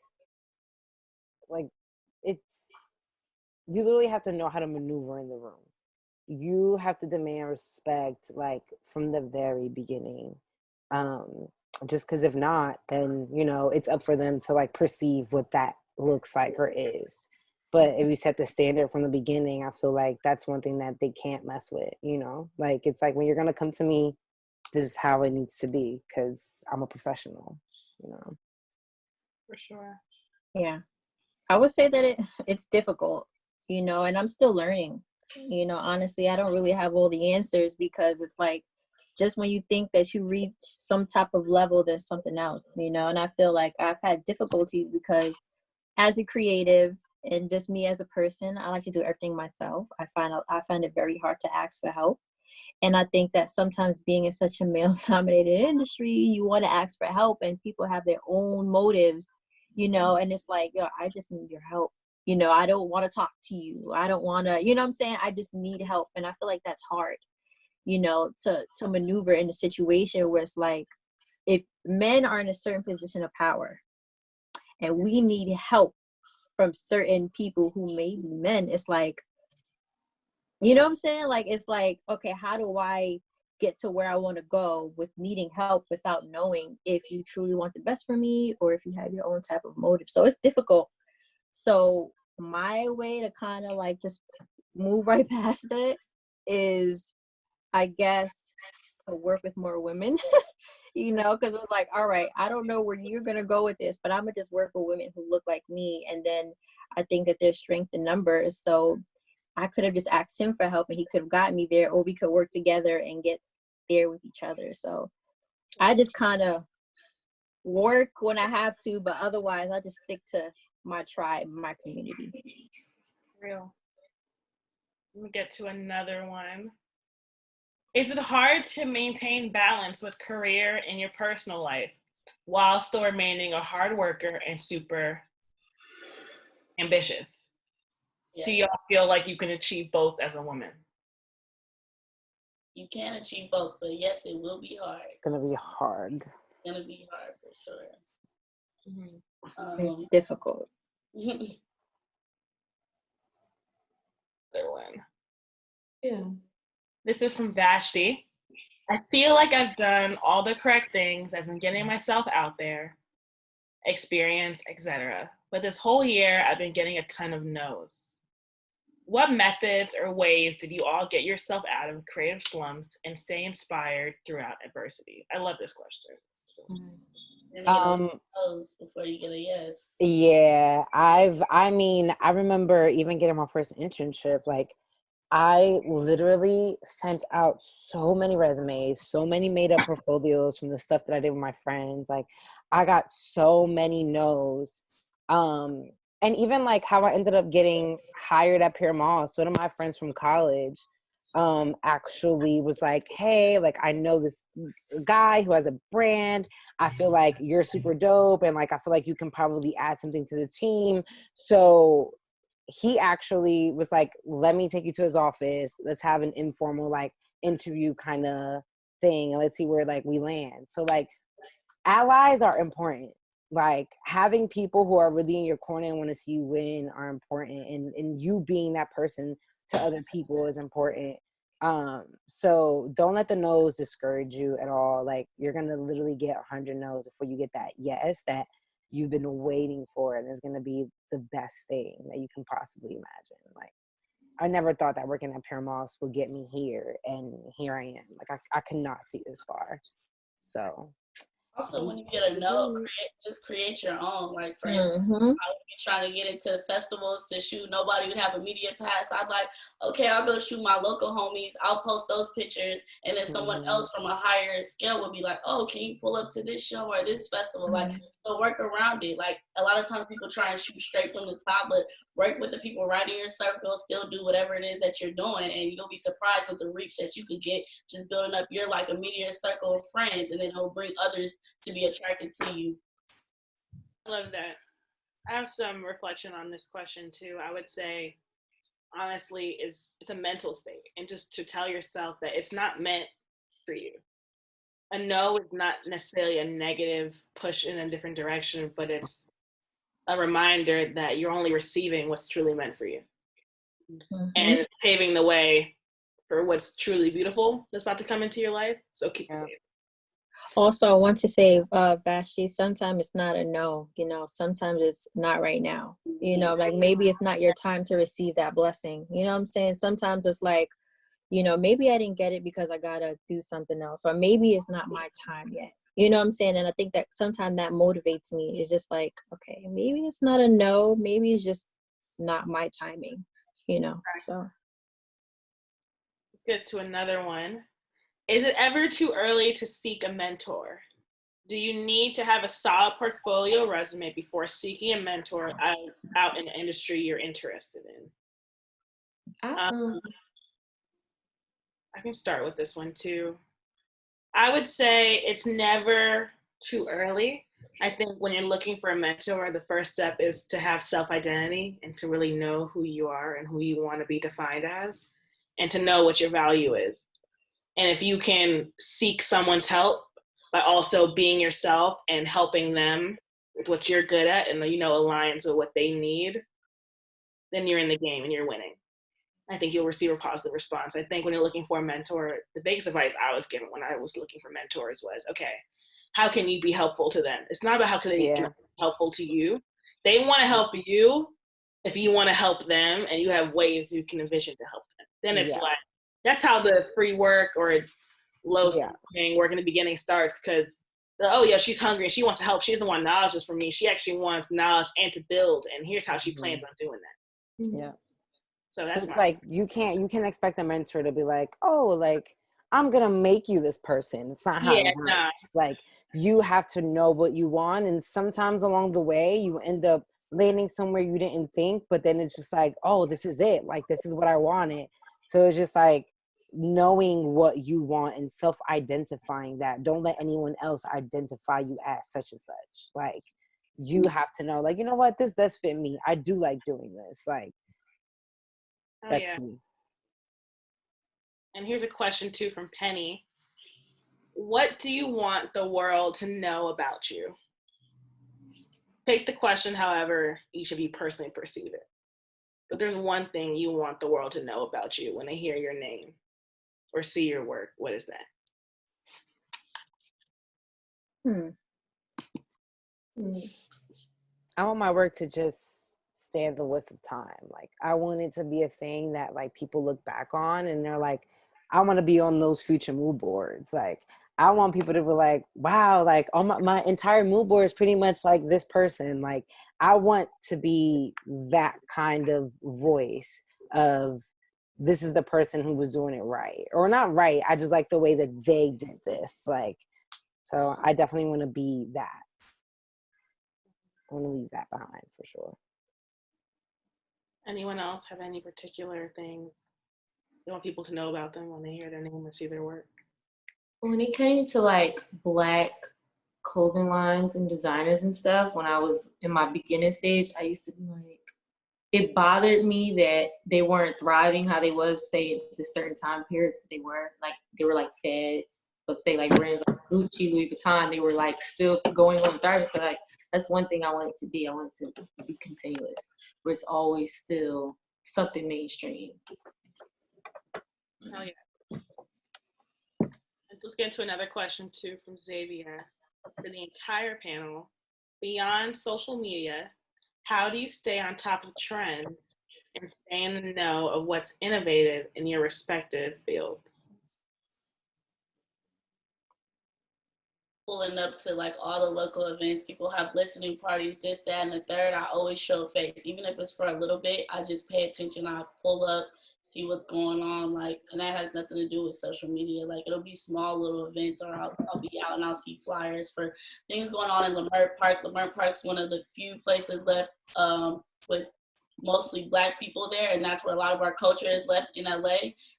it's, you literally have to know how to maneuver in the room. You have to demand respect, like, from the very beginning. Just because if not, then, you know, it's up for them to, like, perceive what that looks like or is. But if you set the standard from the beginning, I feel like that's one thing that they can't mess with, you know? Like, it's like, when you're going to come to me, this is how it needs to be, because I'm a professional, you know? For sure. Yeah. I would say that it's difficult, you know, and I'm still learning. You know, honestly, I don't really have all the answers, because it's like, just when you think that you reach some type of level, there's something else, you know. And I feel like I've had difficulties because as a creative and just me as a person, I like to do everything myself. I find it very hard to ask for help. And I think that sometimes being in such a male-dominated industry, you want to ask for help, and people have their own motives, you know, and it's like, yo, I just need your help. You know, I don't want to talk to you. I don't want to, you know what I'm saying? I just need help. And I feel like that's hard, you know, to maneuver in a situation where it's like, if men are in a certain position of power and we need help from certain people who may be men, it's like, you know what I'm saying? Like, it's like, okay, how do I get to where I want to go with needing help without knowing if you truly want the best for me or if you have your own type of motive? So it's difficult. So my way to kind of like just move right past it is, I guess, to work with more women, you know, because it's like, all right, I don't know where you're going to go with this, but I'm going to just work with women who look like me. And then I think that there's strength in numbers. So I could have just asked him for help and he could have gotten me there, or we could work together and get there with each other. So I just kind of work when I have to, but otherwise I just stick to my tribe, my community. Real. Let me get to another one. Is it hard to maintain balance with career and your personal life while still remaining a hard worker and super ambitious? Yes. Do y'all feel like you can achieve both as a woman? You can achieve both, but yes, it will be hard. It's gonna be hard. It's gonna be hard for sure. It's difficult. Other one. Yeah. This is from Vashti. I feel like I've done all the correct things, as in getting myself out there, experience, etc. But this whole year, I've been getting a ton of no's. What methods or ways did you all get yourself out of creative slumps and stay inspired throughout adversity? I love this question. Before you get a yes. Yeah, I mean, I remember even getting my first internship, like, I literally sent out so many resumes, so many made up portfolios from the stuff that I did with my friends. Like, I got so many no's. And even like how I ended up getting hired at Pier Mall. So one of my friends from college actually was like, hey, like, I know this guy who has a brand. I feel like you're super dope, and like I feel like you can probably add something to the team. So he actually was like, let me take you to his office. Let's have an informal like interview kind of thing, and let's see where like we land. So like, allies are important. Like, having people who are really in your corner and want to see you win are important, and you being that person to other people is important. So don't let the no's discourage you at all. Like, you're gonna literally get 100 no's before you get that yes that you've been waiting for, and it's gonna be the best thing that you can possibly imagine. Like, I never thought that working at Paramount would get me here, and here I am. Like I could not see this far. So Also, when you get a note, just create your own. Like, for instance, I would be trying to get into festivals to shoot. Nobody would have a media pass. I'd like, okay, I'll go shoot my local homies. I'll post those pictures. And then someone else from a higher scale would be like, oh, can you pull up to this show or this festival? Like, they'll work around it. Like, a lot of times people try and shoot straight from the top, but work with the people right in your circle, still do whatever it is that you're doing. And you'll be surprised at the reach that you could get just building up your, like, immediate circle of friends. And then it'll bring others to be attracted to you. I love that. I have some reflection on this question too. I would say, honestly, it's a mental state, and just to tell yourself that it's not meant for you. A no is not necessarily a negative push in a different direction, but it's a reminder that you're only receiving what's truly meant for you. And it's paving the way for what's truly beautiful that's about to come into your life. So keep it. Also, I want to say, Vashti, sometimes it's not a no, you know, sometimes it's not right now, you know, like maybe it's not your time to receive that blessing. You know what I'm saying? Sometimes it's like, you know, maybe I didn't get it because I gotta do something else, or maybe it's not my time yet. You know what I'm saying? And I think that sometimes that motivates me. It's just like, okay, maybe it's not a no, maybe it's just not my timing, you know, so. Let's get to another one. Is it ever too early to seek a mentor? Do you need to have a solid portfolio resume before seeking a mentor out in the industry you're interested in? I can start with this one too. I would say it's never too early. I think when you're looking for a mentor, the first step is to have self-identity and to really know who you are and who you want to be defined as, and to know what your value is. And if you can seek someone's help by also being yourself and helping them with what you're good at and, you know, aligns with what they need, then you're in the game and you're winning. I think you'll receive a positive response. I think when you're looking for a mentor, the biggest advice I was given when I was looking for mentors was, okay, how can you be helpful to them? It's not about how can they be helpful to you. They want to help you if you want to help them, and you have ways you can envision to help them. Then it's like, that's how the free work or low paying work in the beginning starts, because, oh yeah, she's hungry and she wants to help. She doesn't want knowledge just from me. She actually wants knowledge and to build, and here's how she plans on doing that. Yeah. So that's it's like you can expect a mentor to be like, oh, like, I'm gonna make you this person. It's not how it works. Like, you have to know what you want, and sometimes along the way you end up landing somewhere you didn't think, but then it's just like, oh, this is it. Like, this is what I wanted. So it's just like knowing what you want and self-identifying that. Don't let anyone else identify you as such and such. Like, you have to know, like, you know what, this does fit me. I do like doing this. Like, that's me. And here's a question too from Penny. What do you want the world to know about you? Take the question however each of you personally perceive it. But there's one thing you want the world to know about you when they hear your name or see your work. What is that? I want my work to just stand the width of time. Like, I want it to be a thing that, like, people look back on and they're like, I want to be on those future mood boards. Like, I want people to be like, wow, like, all my entire mood board is pretty much like this person. Like, I want to be that kind of voice of, this is the person who was doing it right. Or not right, I just like the way that they did this. Like, so I definitely want to be that. I want to leave that behind for sure. Anyone else have any particular things you want people to know about them when they hear their name or see their work? When it came to like Black clothing lines and designers and stuff, when I was in my beginning stage, I used to be like, it bothered me that they weren't thriving how they was, say, at the certain time periods that they were like feds. Let's say like brands like Gucci, Louis Vuitton, they were like still going on thriving. So like, that's one thing I want it to be. I want it to be continuous, where it's always still something mainstream. Oh yeah. Let's get into another question too from Xavier. For the entire panel, beyond social media, how do you stay on top of trends and stay in the know of what's innovative in your respective fields? Pulling up to like all the local events, people have listening parties, this, that, and the third. I always show face, even if it's for a little bit. I just pay attention. I pull up, see what's going on, like, and that has nothing to do with social media. Like, it'll be small little events, or I'll be out and I'll see flyers for things going on in Lamert Park. Lamert Park's one of the few places left with mostly Black people there, and that's where a lot of our culture is left in LA.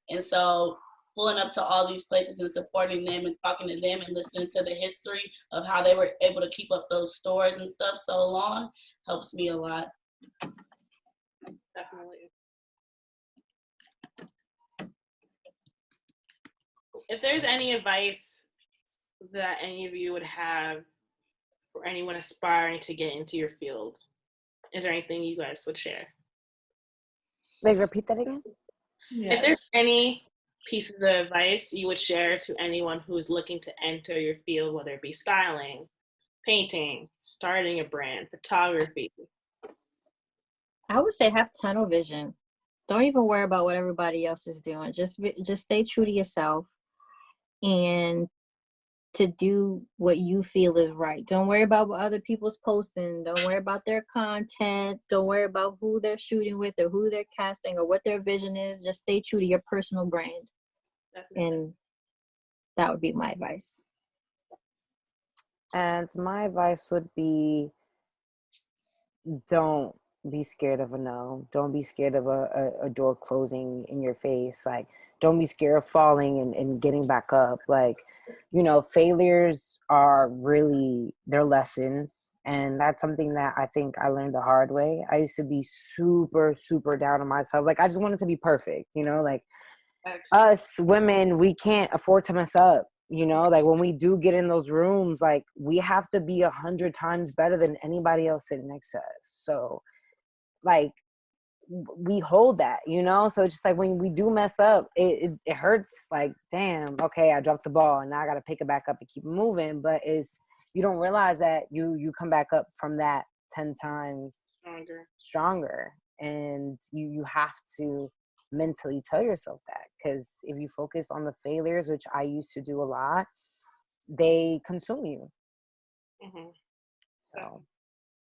And so pulling up to all these places and supporting them and talking to them and listening to the history of how they were able to keep up those stores and stuff so long helps me a lot. Definitely. If there's any advice that any of you would have for anyone aspiring to get into your field, is there anything you guys would share? Like, repeat that again? Yeah. If there's any pieces of advice you would share to anyone who's looking to enter your field, whether it be styling, painting, starting a brand, photography? I would say have tunnel vision. Don't even worry about what everybody else is doing. Just stay true to yourself and to do what you feel is right. Don't worry about what other people's posting. Don't worry about their content. Don't worry about who they're shooting with or who they're casting or what their vision is. Just stay true to your personal brand. And that would be my advice. And my advice would be, don't be scared of a no. Don't be scared of a door closing in your face. Like, don't be scared of falling and getting back up. Like, you know, failures are really, they're lessons. And that's something that I think I learned the hard way. I used to be super, super down on myself. Like, I just wanted to be perfect, you know, like, us women, we can't afford to mess up, you know, like when we do get in those rooms, like we have to be 100 times better than anybody else sitting next to us. So like we hold that, you know, so it's just like when we do mess up, it hurts. Like, damn, okay, I dropped the ball and now I got to pick it back up and keep moving. But you don't realize that you come back up from that 10 times stronger. And you have to mentally tell yourself that, because if you focus on the failures, which I used to do a lot, they consume you. Mm-hmm. So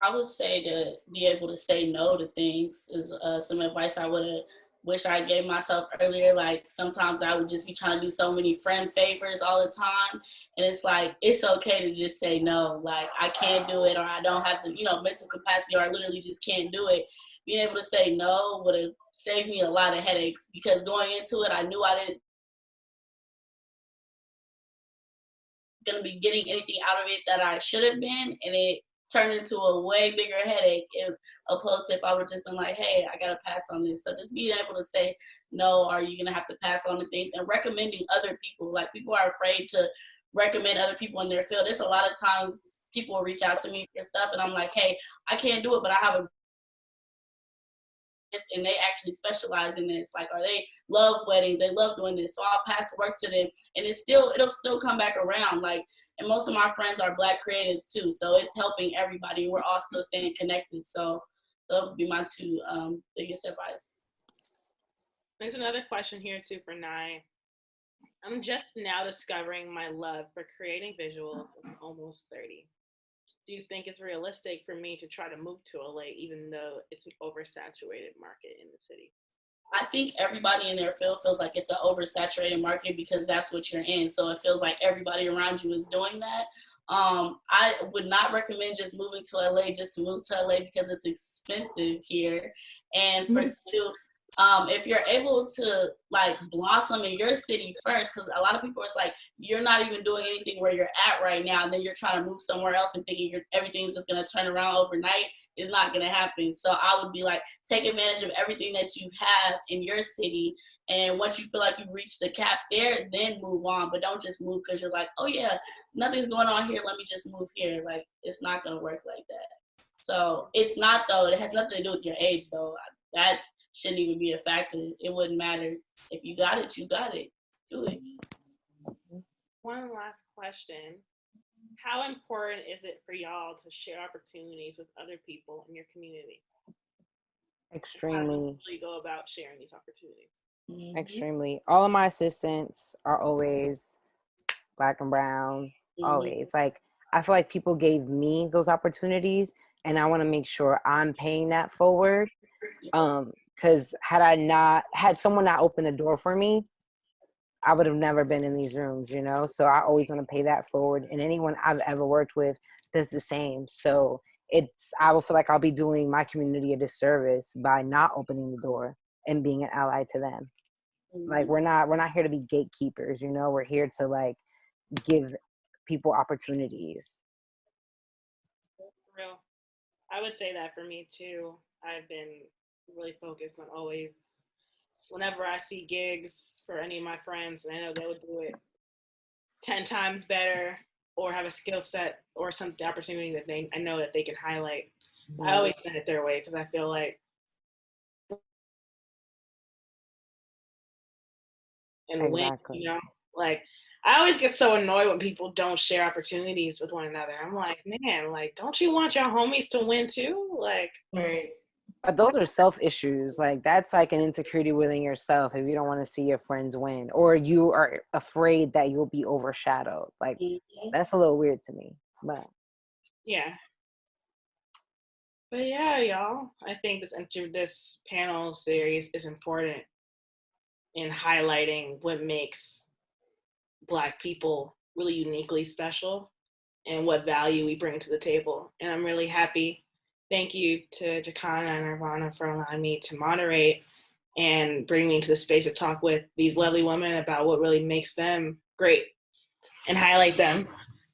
I would say to be able to say no to things is some advice I would have wished I gave myself earlier. Like, sometimes I would just be trying to do so many friend favors all the time, and it's like, it's okay to just say no. Like, I can't do it, or I don't have the, you know, mental capacity, or I literally just can't do it. Being able to say no would have saved me a lot of headaches, because going into it, I knew I didn't gonna be getting anything out of it that I should have been, and it turned into a way bigger headache opposed to if I would just been like, hey, I gotta pass on this. So just being able to say no, are you gonna have to pass on the things, and recommending other people. Like, people are afraid to recommend other people in their field. There's a lot of times people will reach out to me for stuff, and I'm like, hey, I can't do it, but I have a and they actually specialize in this, like, or they love weddings, they love doing this, so I'll pass the work to them, and it'll still come back around. Like, and most of my friends are Black creatives too, so it's helping everybody. We're all still staying connected. So that would be my two biggest advice. There's another question here too for Nye. I'm just now discovering my love for creating visuals. I'm almost 30. Do you think it's realistic for me to try to move to LA, even though it's an oversaturated market in the city? I think everybody in their field feels like it's an oversaturated market because that's what you're in. So it feels like everybody around you is doing that. I would not recommend just moving to LA just to move to LA, because it's expensive here. And for two, if you're able to like blossom in your city first, because a lot of people, it's like you're not even doing anything where you're at right now, and then you're trying to move somewhere else and thinking everything's just going to turn around overnight. Is not going to happen. So I would be like, take advantage of everything that you have in your city, and once you feel like you've reached the cap there, then move on. But don't just move because you're like, oh yeah, nothing's going on here, let me just move here. Like, it's not going to work like that. So it's not, though. It has nothing to do with your age, though. That shouldn't even be a factor. It wouldn't matter. If you got it, you got it. Do it. One last question. How important is it for y'all to share opportunities with other people in your community? Extremely. Really go about sharing these opportunities. Mhm. Extremely. All of my assistants are always Black and brown. Always. Like, I feel like people gave me those opportunities, and I want to make sure I'm paying that forward. Because had someone not opened the door for me, I would have never been in these rooms, you know? So I always want to pay that forward. And anyone I've ever worked with does the same. So I will feel like I'll be doing my community a disservice by not opening the door and being an ally to them. Like, we're not here to be gatekeepers, you know? We're here to, like, give people opportunities. Real. I would say that for me too. I've been really focused on always, whenever I see gigs for any of my friends, and I know they would do it 10 times better or have a skill set or some opportunity that I know that they can highlight. I always send it their way because I feel like Exactly. you know, like I always get so annoyed when people don't share opportunities with one another. I'm like, man, like, don't you want your homies to win too? Like, Right. But those are self issues. Like, that's like an insecurity within yourself if you don't want to see your friends win, or you are afraid that you'll be overshadowed. Like, that's a little weird to me. But yeah. But yeah, y'all, I think this panel series is important in highlighting what makes Black people really uniquely special and what value we bring to the table. And I'm really happy. Thank you to Jacana and Nirvana for allowing me to moderate and bring me into the space to talk with these lovely women about what really makes them great and highlight them.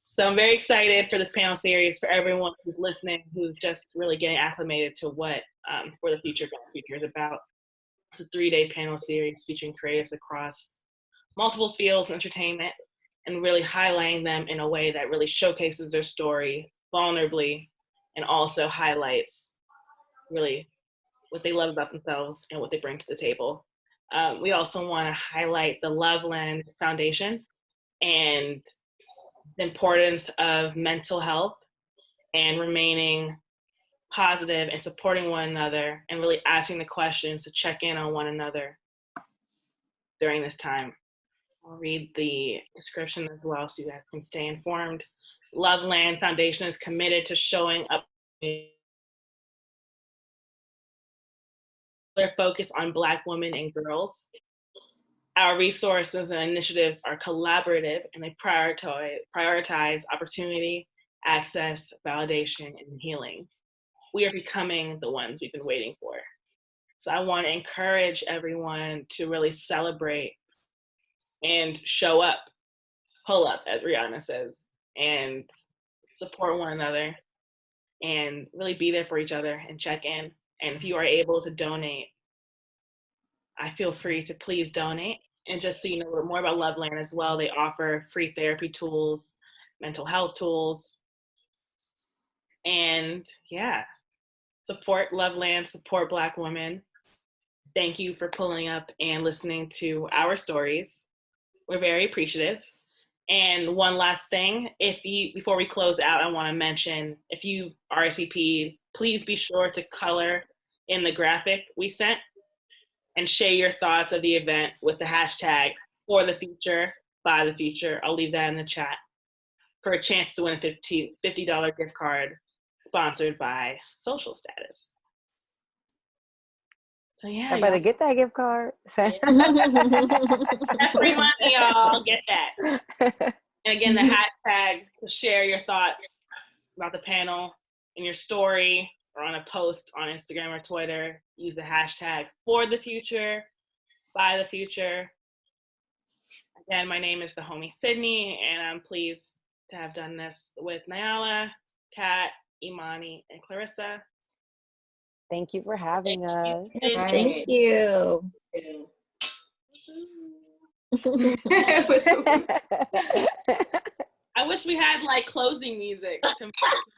So I'm very excited for this panel series, for everyone who's listening, who's just really getting acclimated to what For the Future is about. It's a 3-day panel series featuring creatives across multiple fields of entertainment and really highlighting them in a way that really showcases their story vulnerably and also highlights really what they love about themselves and what they bring to the table. We also want to highlight the Loveland Foundation and the importance of mental health and remaining positive and supporting one another and really asking the questions to check in on one another during this time. I'll read the description as well so you guys can stay informed. Loveland Foundation is committed to showing up their focus on Black women and girls. Our resources and initiatives are collaborative and they prioritize opportunity, access, validation, and healing. We are becoming the ones we've been waiting for. So I want to encourage everyone to really celebrate and show up, pull up, as Rihanna says, and support one another and really be there for each other and check in. And if you are able to donate, I feel free to please donate. And just so you know more about Loveland as well, they offer free therapy tools, mental health tools, and yeah, support Loveland, support Black women. Thank you for pulling up and listening to our stories. We're very appreciative. And one last thing, before we close out, I want to mention, if you RSVP'd, please be sure to color in the graphic we sent and share your thoughts of the event with the hashtag For the Future, by the Future. I'll leave that in the chat for a chance to win a $50 gift card sponsored by Social Status. So yeah, I better get that gift card. that's free money, y'all. Get that. And again, the hashtag to share your thoughts about the panel in your story or on a post on Instagram or Twitter. Use the hashtag For the Future, by the Future. Again, my name is the homie Sydney, and I'm pleased to have done this with Nyala, Kat, Imani, and Clarissa. Thank you for having us. Thank you. I wish we had like closing music.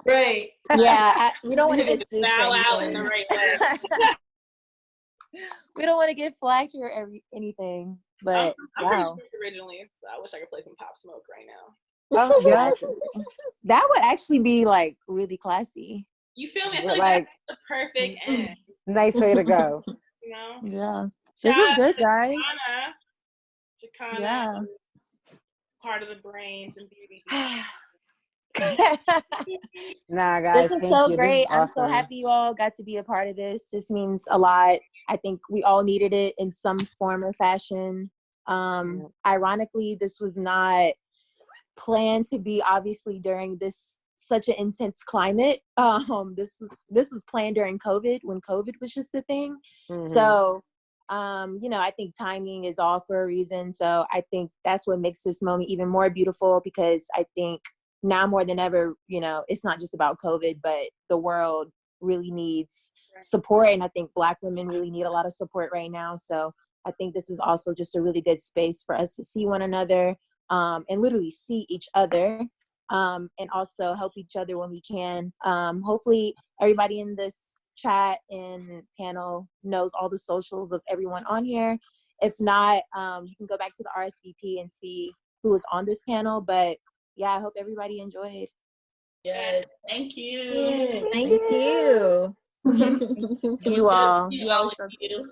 Right. Yeah, we don't want to get sued bow for out in the anything. right way. We don't want to get flagged or anything. But I'm wow, pretty originally, so I wish I could play some Pop Smoke right now. Oh, yeah. that would actually be like really classy. You feel me? I feel like Like, that's the perfect end. Nice way to go. You know? Yeah. This was Shout out good, to guys. Chicana, Yeah. part of the brains and beauty. Nah, This guys, was thank so you. This great. is I'm so awesome. happy you all got to be a part of this. This means a lot. I think we all needed it in some form or fashion. Ironically, this was not planned to be obviously during this such an intense climate. This was planned during COVID, when COVID was just a thing. So you know, I think timing is all for a reason. So I think that's what makes this moment even more beautiful, because I think now more than ever, you know, it's not just about COVID, but the world really needs support. And I think Black women really need a lot of support right now. So I think this is also just a really good space for us to see one another, and literally see each other, and also help each other when we can. Hopefully everybody in this chat and panel knows all the socials of everyone on here. If not, you can go back to the RSVP and see who was on this panel. But yeah, I hope everybody enjoyed. Yes, thank you. Yeah. Thank you. You all. You You all all are so you.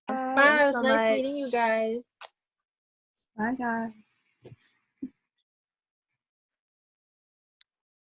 Bye. It Thanks was so nice much. meeting you guys. Bye, guys.